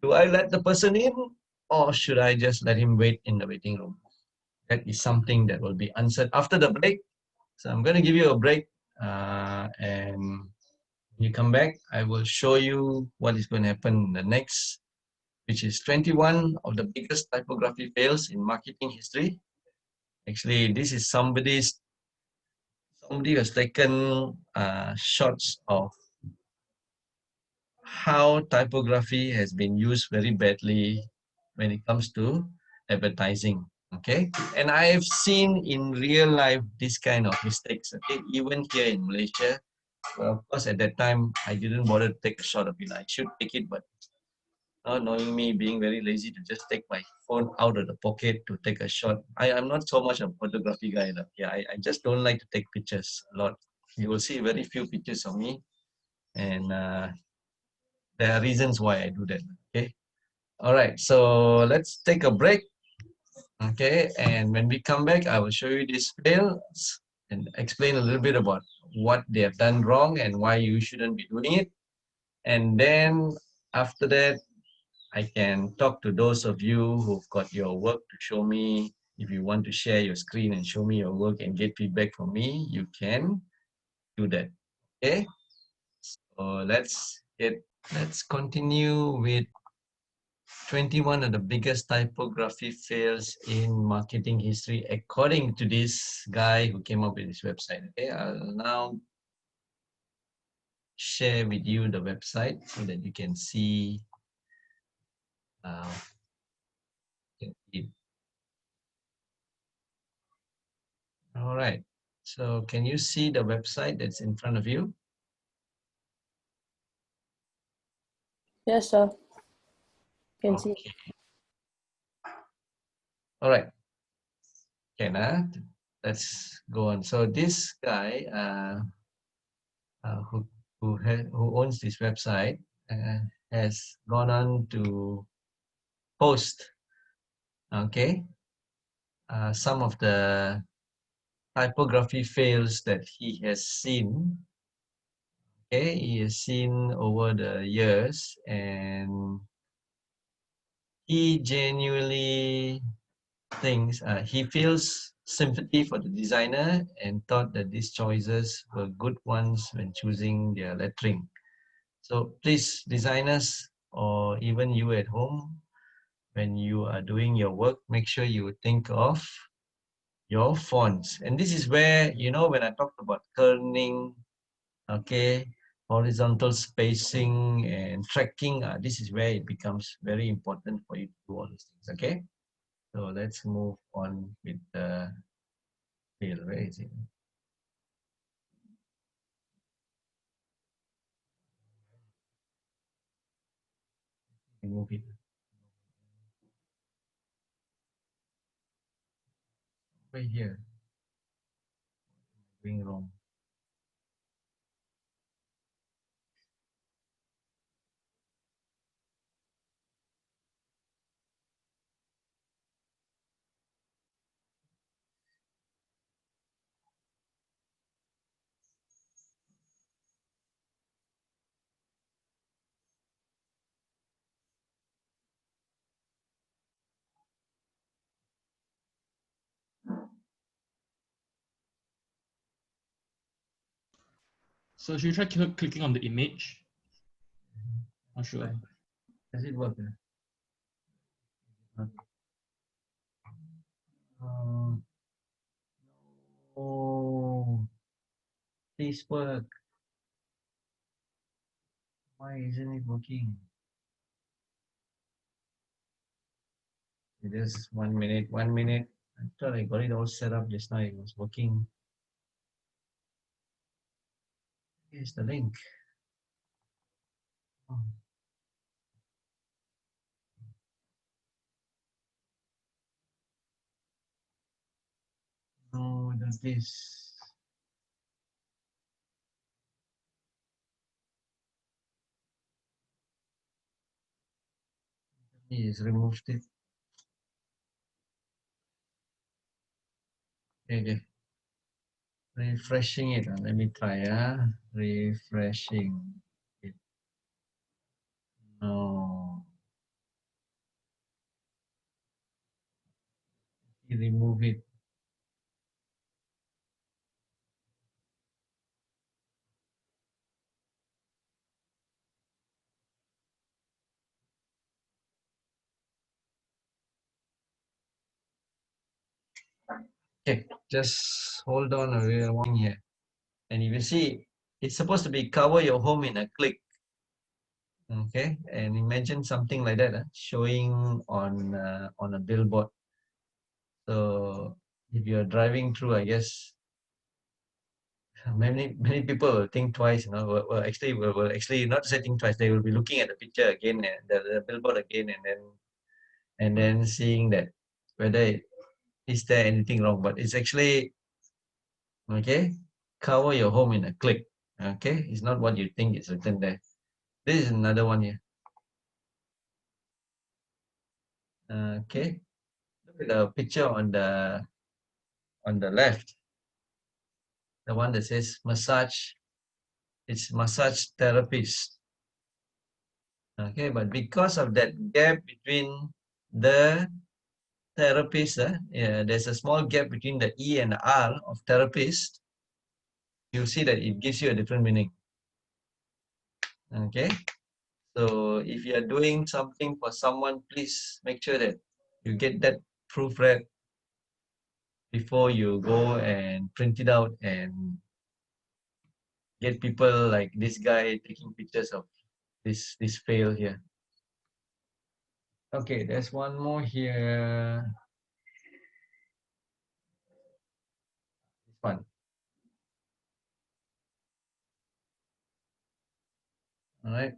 Do I let the person in, or should I just let him wait in the waiting room? That is something that will be answered after the break. So I'm going to give you a break, and when you come back, I will show you what is going to happen in the next, which is 21 of the biggest typography fails in marketing history. Actually, this is somebody has taken shots of how typography has been used very badly when it comes to advertising. Okay, and I've seen in real life this kind of mistakes. Okay, even here in Malaysia. Well, of course, at that time I didn't bother to take a shot of it. I should take it, but not knowing me, being very lazy to just take my phone out of the pocket to take a shot. I'm not so much a photography guy. Yeah, I just don't like to take pictures a lot. You will see very few pictures of me, and there are reasons why I do that. Okay. All right. So let's take a break. Okay. And when we come back, I will show you these fails and explain a little bit about what they have done wrong and why you shouldn't be doing it. And then after that, I can talk to those of you who've got your work to show me. If you want to share your screen and show me your work and get feedback from me, you can do that. Okay. So let's continue with 21 of the biggest typography fails in marketing history, according to this guy who came up with this website. Okay, I'll now share with you the website so that you can see uh, it. All right. So can you see the website that's in front of you? Yes, sir. Can see. Okay. All right. Okay, now let's go on. So this guy who owns this website has gone on to post, okay, some of the typography fails that he has seen. Okay, he has seen over the years, and he genuinely thinks he feels sympathy for the designer and thought that these choices were good ones when choosing their lettering. So please, designers, or even you at home, when you are doing your work, make sure you think of your fonts. And this is where, you know, when I talked about kerning, okay, horizontal spacing and tracking, this is where it becomes very important for you to do all these things, okay? So let's move on with the field. Where is it? Remove it. Right here. Doing wrong. So should you try clicking on the image? Not sure. Does it work? Oh, please work. Why isn't it working? Just 1 minute, 1 minute. I thought I got it all set up just now. It was working. Here's the link. Oh, no, does this. He's removed it. Okay. Refreshing it. Let me try. Refreshing it. No. He remove it. Okay, just hold on a real one here. And if you see, it's supposed to be cover your home in a click. Okay, and imagine something like that showing on a billboard. So if you're driving through, I guess many people will think twice. You know, will actually not say think twice. They will be looking at the picture again and the billboard again, and then seeing that whether is there anything wrong. But it's actually okay. Cover your home in a click. Okay, it's not what you think is written there. This is another one here. Okay, look at the picture on the left, the one that says massage. It's massage therapist. Okay, but because of that gap between the therapist, yeah, there's a small gap between the E and the R of therapist. You see that it gives you a different meaning. Okay, so if you are doing something for someone, please make sure that you get that proofread before you go and print it out and get people like this guy taking pictures of this fail here. Okay, there's one more here. This one. All right.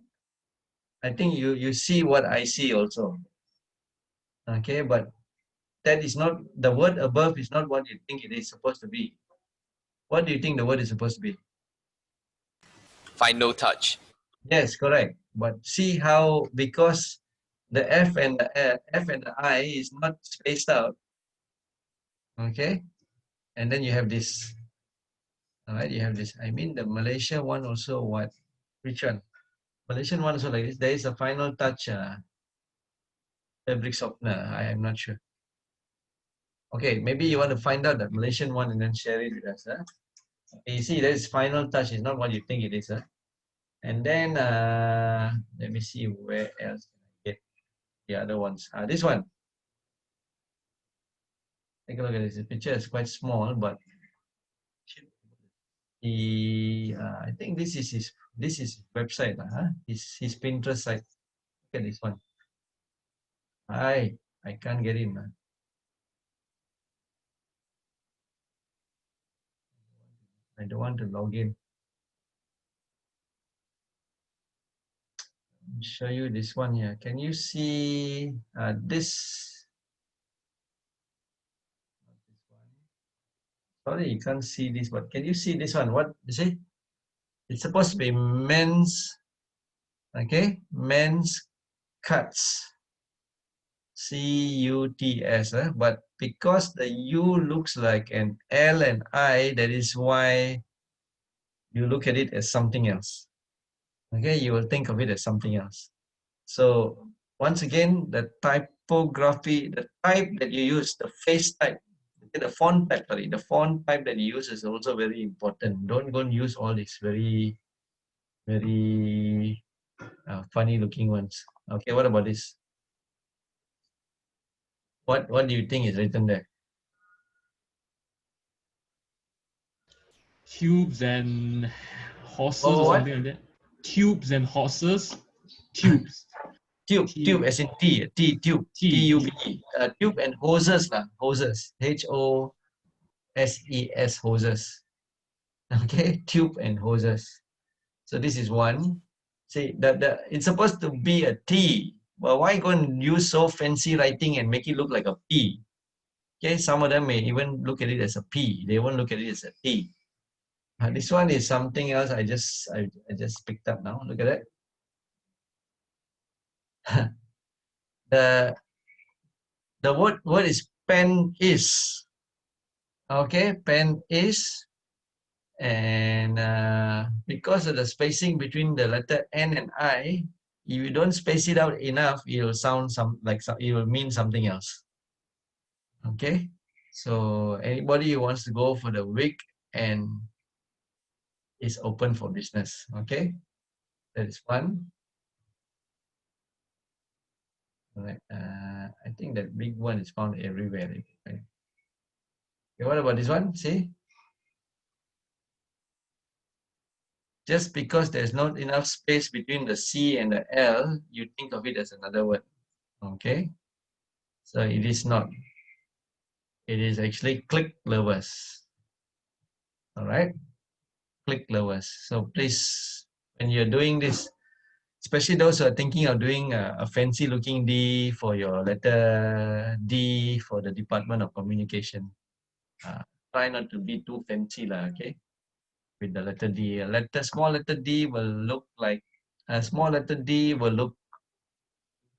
I think you see what I see also. Okay, but that is not the word above is not what you think it is supposed to be. What do you think the word is supposed to be? Final touch. Yes, correct. But see how because the F and the I is not spaced out. Okay, and then you have this. All right, you have this. I mean the Malaysia one also what? Which one? Malaysian one also like this. There is a final touch fabric softener. I am not sure. Okay, maybe you want to find out the Malaysian one and then share it with us. You see, there is final touch. It's not what you think it is. And then let me see where else can I get the other ones. This one. Take a look at this. The picture is quite small, but I think this is his website. His Pinterest site. Look at this one. I can't get in. I don't want to log in. I'll show you this one here. Can you see this? Sorry, you can't see this, but can you see this one? What you see? It's supposed to be men's, okay? Men's cuts. C-U-T-S, but because the U looks like an L and I, that is why you look at it as something else. Okay, you will think of it as something else. So once again, the typography, the type that you use, the face type, the font type, sorry, the font type that you use is also very important. Don't go and use all these very funny looking ones. Okay, what about this? What do you think is written there? Tubes and horses Oh, or what? something like that. Tubes and horses. Tubes. Tube as in tube, T. T-U-B-E. Tube and hoses lah, hoses, H-O-S-E-S, hoses. Okay, tube and hoses. So this is one. See, it's supposed to be a T. Well, why go and use so fancy writing and make it look like a P? Okay, some of them may even look at it as a P. They won't look at it as a T. This one is something else. I just picked up now. Look at that. the word is pen is. Okay, pen is, and because of the spacing between the letter N and I, if you don't space it out enough, it will sound it will mean something else. Okay, so anybody who wants to go for the week and is open for business. Okay, that is one. All right, I think that big one is found everywhere. Right? Okay, what about this one? See, just because there's not enough space between the C and the L, you think of it as another word. Okay? So it is not. It is actually click lovers. All right? Click lovers. So please, when you're doing this, especially those who are thinking of doing a fancy looking D for your letter D for the Department of Communication, try not to be too fancy lah, okay? With the letter D. Small letter D will look like, a small letter D will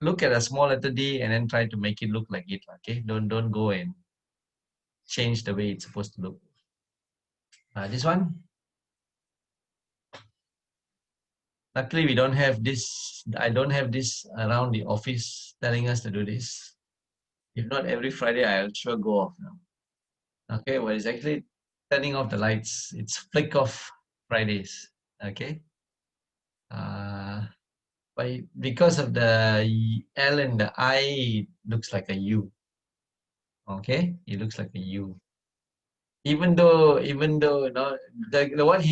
look at a small letter D and then try to make it look like it, okay? Don't go and change the way it's supposed to look. This one, luckily we don't have this, I don't have this around the office telling us to do this. If not, every Friday I'll sure go off now. Okay, well, it's actually turning off the lights. It's flick off Fridays. Okay. But because of the L and the I, it looks like a U. Okay, it looks like a U. Even though what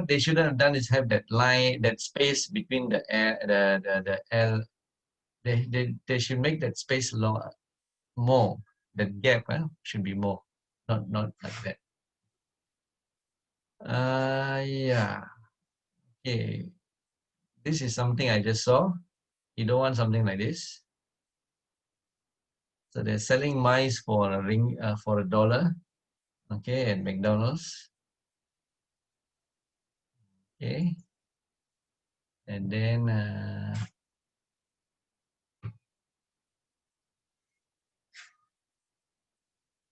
they shouldn't have done is have that line, that space between the L. They should make that space more. That gap should be more, not like that. Yeah. Okay. This is something I just saw. You don't want something like this. So they're selling mice for a ring, for $1. Okay, at McDonald's. Okay. And then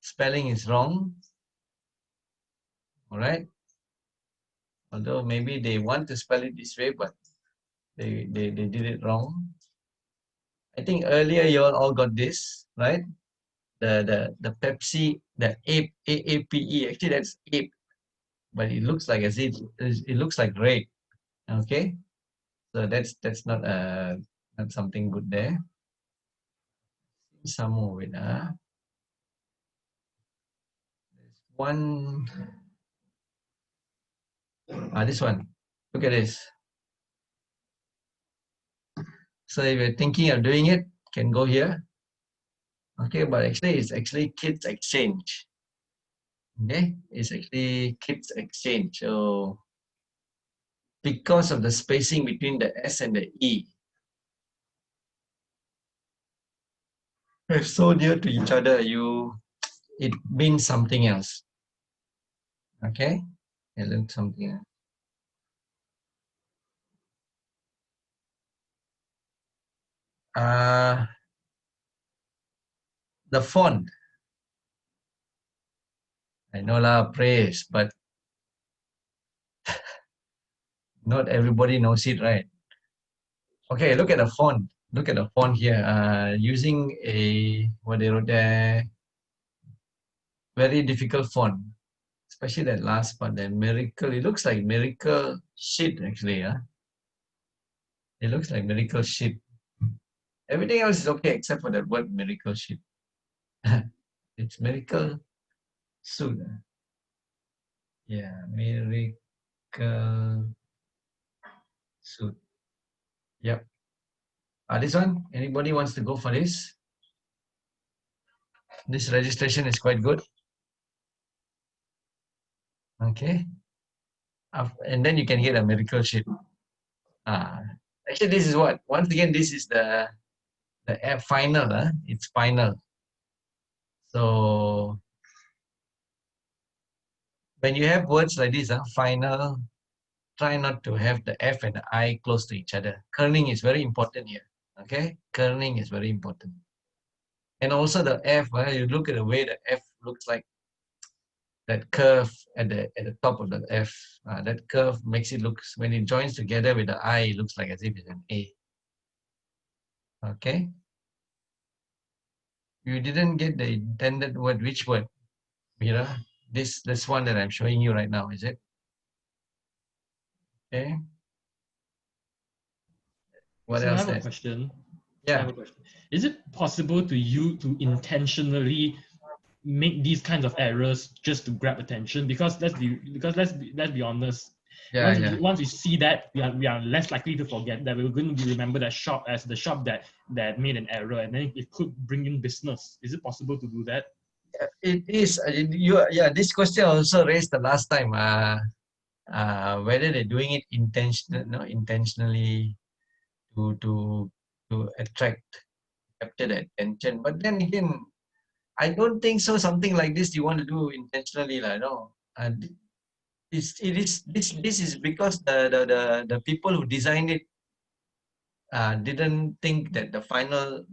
spelling is wrong. All right. Although maybe they want to spell it this way, but they did it wrong. I think earlier you all got this, right? The Pepsi, the ape, AAPE. Actually, that's ape, but it looks like as if it looks like rape. Okay, so that's not something good there. Some more with there's one. This one. Look at this. So if you're thinking of doing it, can go here. Okay, but actually it's actually kids exchange. Okay, it's actually kids exchange. So because of the spacing between the S and the E, they're so near to each other, it means something else. Okay, it looks something else. The font. I know lah, praise, but not everybody knows it, right? Okay, look at the font. Look at the font here. Using what they wrote there, very difficult font, especially that last part, that miracle. It looks like miracle shit actually. It looks like miracle shit. Everything else is okay except for that word miracle shit. It's miracle suit. Yeah, miracle suit. Yep. This one, anybody wants to go for this? This registration is quite good. Okay. And then you can get a miracle sheet. Actually, this is what, once again, this is the final. It's final. So when you have words like this, final, try not to have the F and the I close to each other. Kerning is very important here. Okay, kerning is very important. And also the F, you look at the way the F looks like, that curve at the top of the F. That curve makes it look, when it joins together with the I, it looks like as if it's an A. Okay. You didn't get the intended word. Which word, Mira? This one that I'm showing you right now, is it? Okay. What So else? I have a question. Yeah. I have a question. Is it possible to intentionally make these kinds of errors just to grab attention? Because let's be honest, Yeah, yeah. Once we see that, we are less likely to forget that we're going to remember that shop as the shop that made an error, and then it could bring in business. Is it possible to do that? It is. Yeah. This question also raised the last time. Whether they're doing it intentionally to attract, capture the attention. But then again, I don't think so. Something like this you want to do intentionally, like no. And this is because the people who designed it didn't think that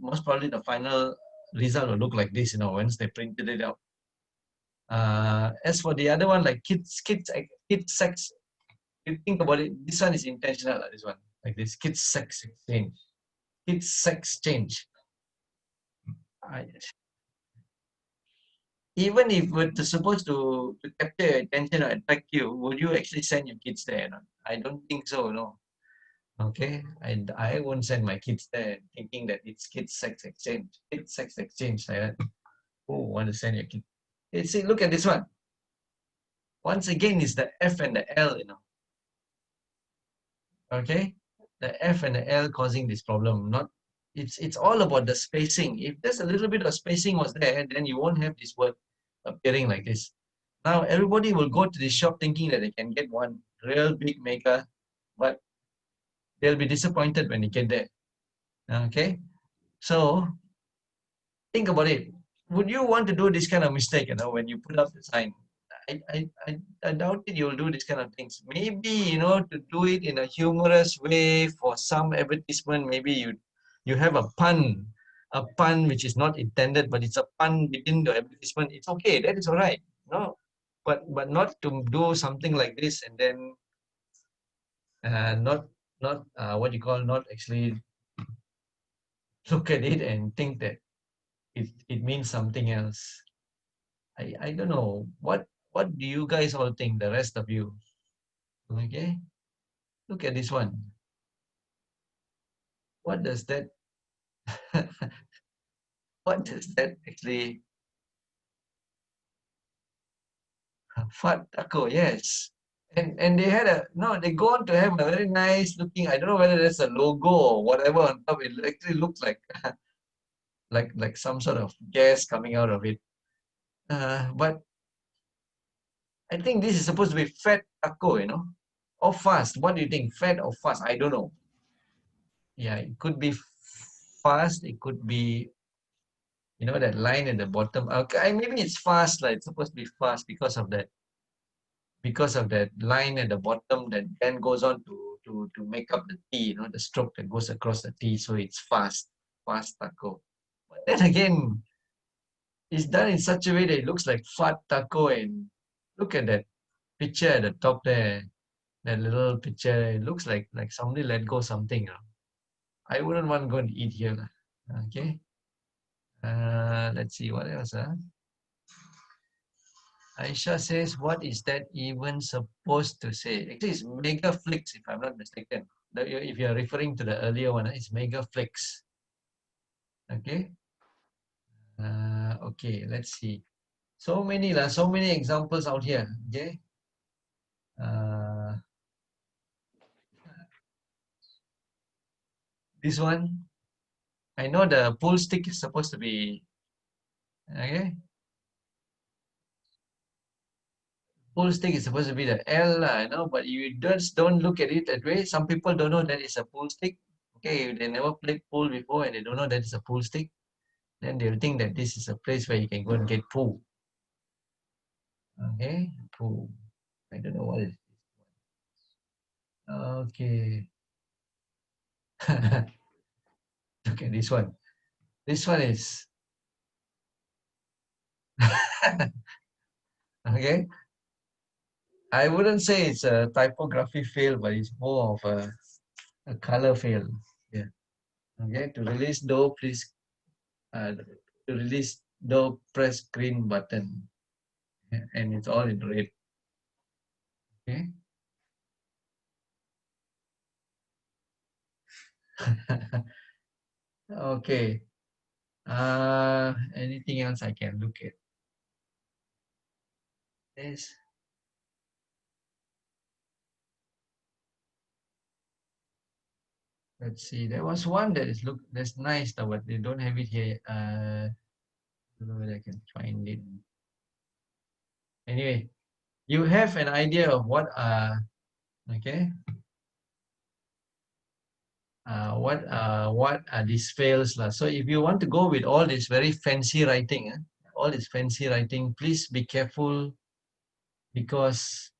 most probably the final result will look like this, once they printed it out. As for the other one, like kids sex, you think about it, this one is intentional, this one, like this, kids sex exchange. Kids sex change. I, Even if it's supposed to capture your attention or attract you, would you actually send your kids there? No? I don't think so, no. Okay, I won't send my kids there thinking that it's kids sex exchange. Kids sex exchange like that. Who want to send your kid? Hey, see, look at this one. Once again, it's the F and the L, Okay, the F and the L causing this problem. Not, it's all about the spacing. If there's a little bit of spacing was there, then you won't have this word appearing like this. Now everybody will go to the shop thinking that they can get one real big maker, but they'll be disappointed when they get there. Okay, so think about it. Would you want to do this kind of mistake, when you put up the sign? I doubt it you'll do this kind of things. Maybe, to do it in a humorous way for some advertisement, maybe you have a pun which is not intended, but it's a pun within the advertisement. It's okay, that is all right. No, but not to do something like this and then not what you call, not actually look at it and think that it means something else. I don't know. What do you guys all think, the rest of you? Okay, look at this one. What does that what does that actually fat taco? Yes. And they had they go on to have a very nice looking, I don't know whether that's a logo or whatever on top. It actually looks like like some sort of gas coming out of it. But I think this is supposed to be fat taco, or fast. What do you think? Fat or fast? I don't know. Yeah, it could be fast. It could be, that line at the bottom. Okay, maybe it's fast. Like it's supposed to be fast because of that line at the bottom that then goes on to make up the T. The stroke that goes across the T. So it's fast taco. But then again, it's done in such a way that it looks like fat taco. And look at that picture at the top there. That little picture. It looks like somebody let go something. I wouldn't want to go and eat here. Okay. Let's see what else. Aisha says, what is that even supposed to say? Actually, it's mega flicks, if I'm not mistaken. If you're referring to the earlier one, it's mega flicks. Okay. Okay, let's see. So many examples out here. Okay. This one, I know the pull stick is supposed to be, okay. Pull stick is supposed to be the L, but you just don't look at it that way. Some people don't know that it's a pull stick. Okay, they never played pool before and they don't know that it's a pull stick. Then they'll think that this is a place where you can go and get pool. Okay, pool. I don't know what it is. Okay. Look at this one. This one is okay. I wouldn't say it's a typography fail, but it's more of a color fail. Yeah. Okay. To release dough, please. To release dough, press green button, and it's all in red. Okay. Okay. Anything else I can look at? Yes. Let's see. There was one that's nice, but they don't have it here. I don't know whether I can find it. Anyway, you have an idea of what okay what are these fails lah. So if you want to go with all this very fancy writing, all this fancy writing, please be careful because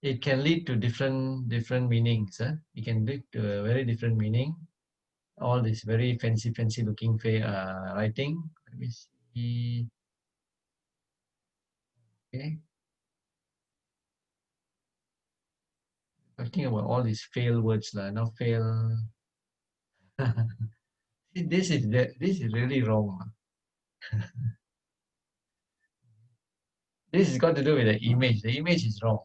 it can lead to different meanings. It can lead to a very different meaning. All this very fancy looking writing. Let me see. Okay. Talking about all these fail words lah. Now fail. this is really wrong. This has got to do with the image. The image is wrong.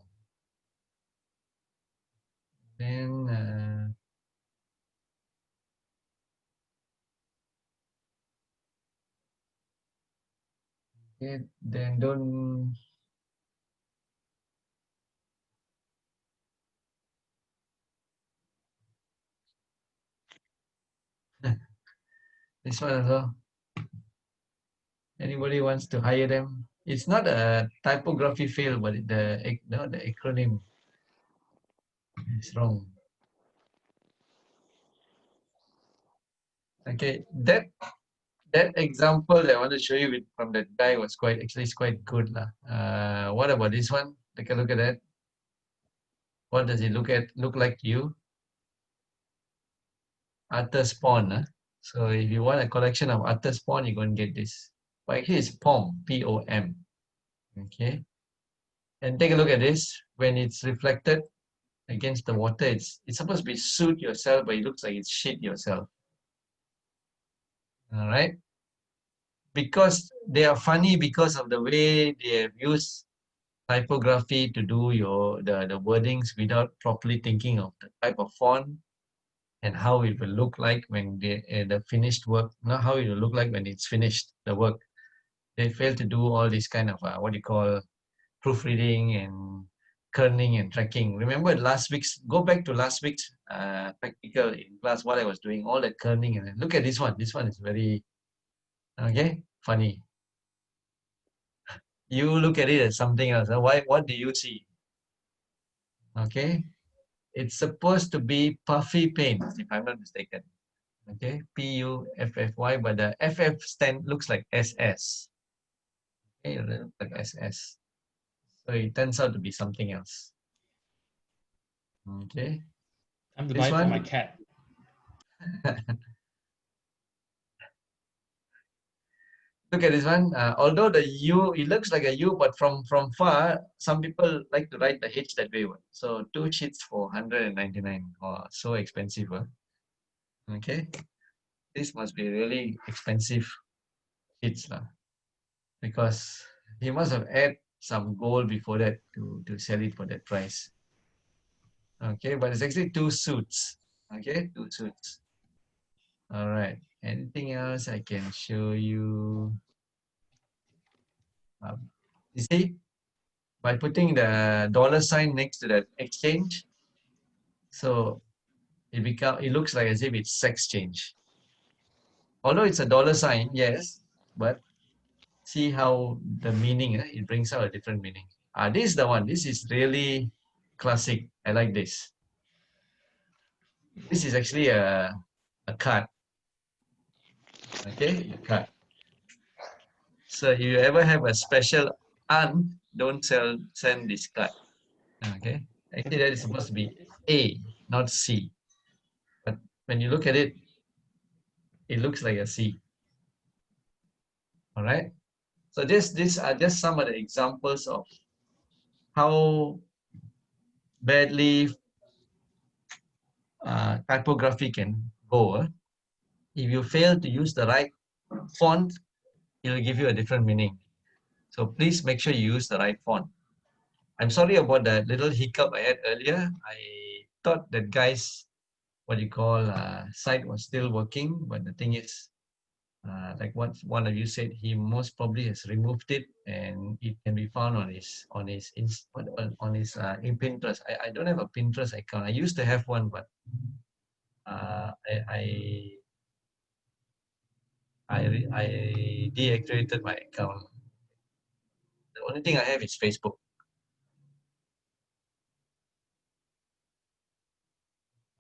Then okay, then don't. This one also. Anybody wants to hire them? It's not a typography fail, but the acronym is wrong. Okay, that example that I want to show you from that guy was quite good lah. What about this one? Take a look at that. What does it look like to you? Utter spawn. So if you want a collection of utter spawn, you're going to get this. But here is POM, P-O-M. Okay. And take a look at this. When it's reflected against the water, it's supposed to be suit yourself, but it looks like it's shit yourself. All right. Because they are funny because of the way they have used typography to do the wordings without properly thinking of the type of font and how it will look like when the finished work, not how it will look like when it's finished, the work. They fail to do all this kind of what you call proofreading and kerning and tracking. Remember go back to last week's practical in class, what I was doing, all that kerning. And look at this one. This one is very, okay, funny. You look at it as something else. What do you see? Okay. It's supposed to be puffy paint, if I'm not mistaken. Okay, P-U-F-F-Y, but the F-F stand looks like S-S. Okay, it looks like S-S. So it turns out to be something else. Okay. Time to This buy it for my one. cat. Look at this one. Although the U, it looks like a U, but from far, some people like to write the H that way. So 2 sheets for 199. Oh, so expensive. Okay. This must be really expensive sheets because he must have added some gold before that to sell it for that price. Okay, but it's actually 2 suits. Okay, 2 suits. All right. Anything else I can show you? You see, by putting the $ next to that exchange, so it looks like as if it's sex change. Although it's a $, yes, but see how the meaning, it brings out a different meaning. This is the one. This is really classic. I like this. This is actually a card. Okay, a card. So if you ever have a special aunt, don't send this card. Okay, actually that is supposed to be A, not C. But when you look at it, it looks like a C. All right. So these are just some of the examples of how badly typography can go. If you fail to use the right font, it will give you a different meaning. So please make sure you use the right font. I'm sorry about that little hiccup I had earlier. I thought that guy's site was still working, but the thing is, like what one of you said, he most probably has removed it, and it can be found on his in Pinterest. I don't have a Pinterest account. I used to have one, but I deactivated my account. The only thing I have is Facebook.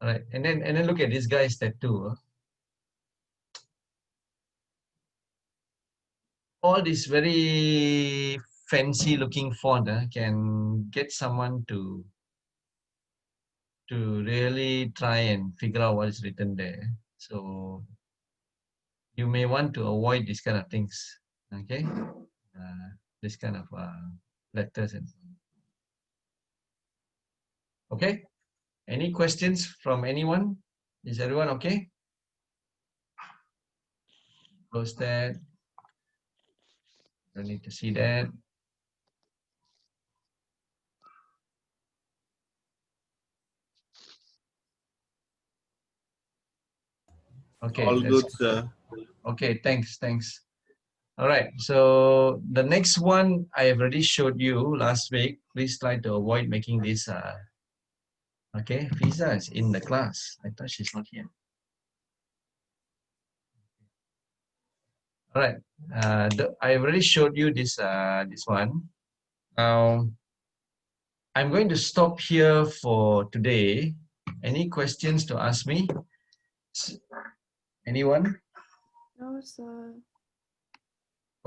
All right, and then look at this guy's tattoo. All this very fancy looking font can get someone to really try and figure out what is written there. So you may want to avoid these kind of things. Okay, this kind of letters and okay. Any questions from anyone? Is everyone okay? Close that. Don't need to see that. Okay. All good, sir. Okay, thanks. All right, so the next one I have already showed you last week. Please try to avoid making this. Okay, Fiza is in the class. I thought she's not here. All right, I already showed you this this one. Now, I'm going to stop here for today. Any questions to ask me? Anyone? No, sir.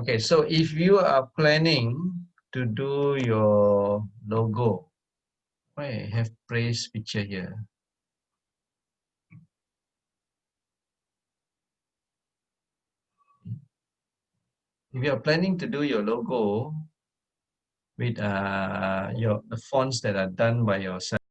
Okay, so if you are planning to do your logo, I have praise picture here. If you are planning to do your logo with the fonts that are done by yourself,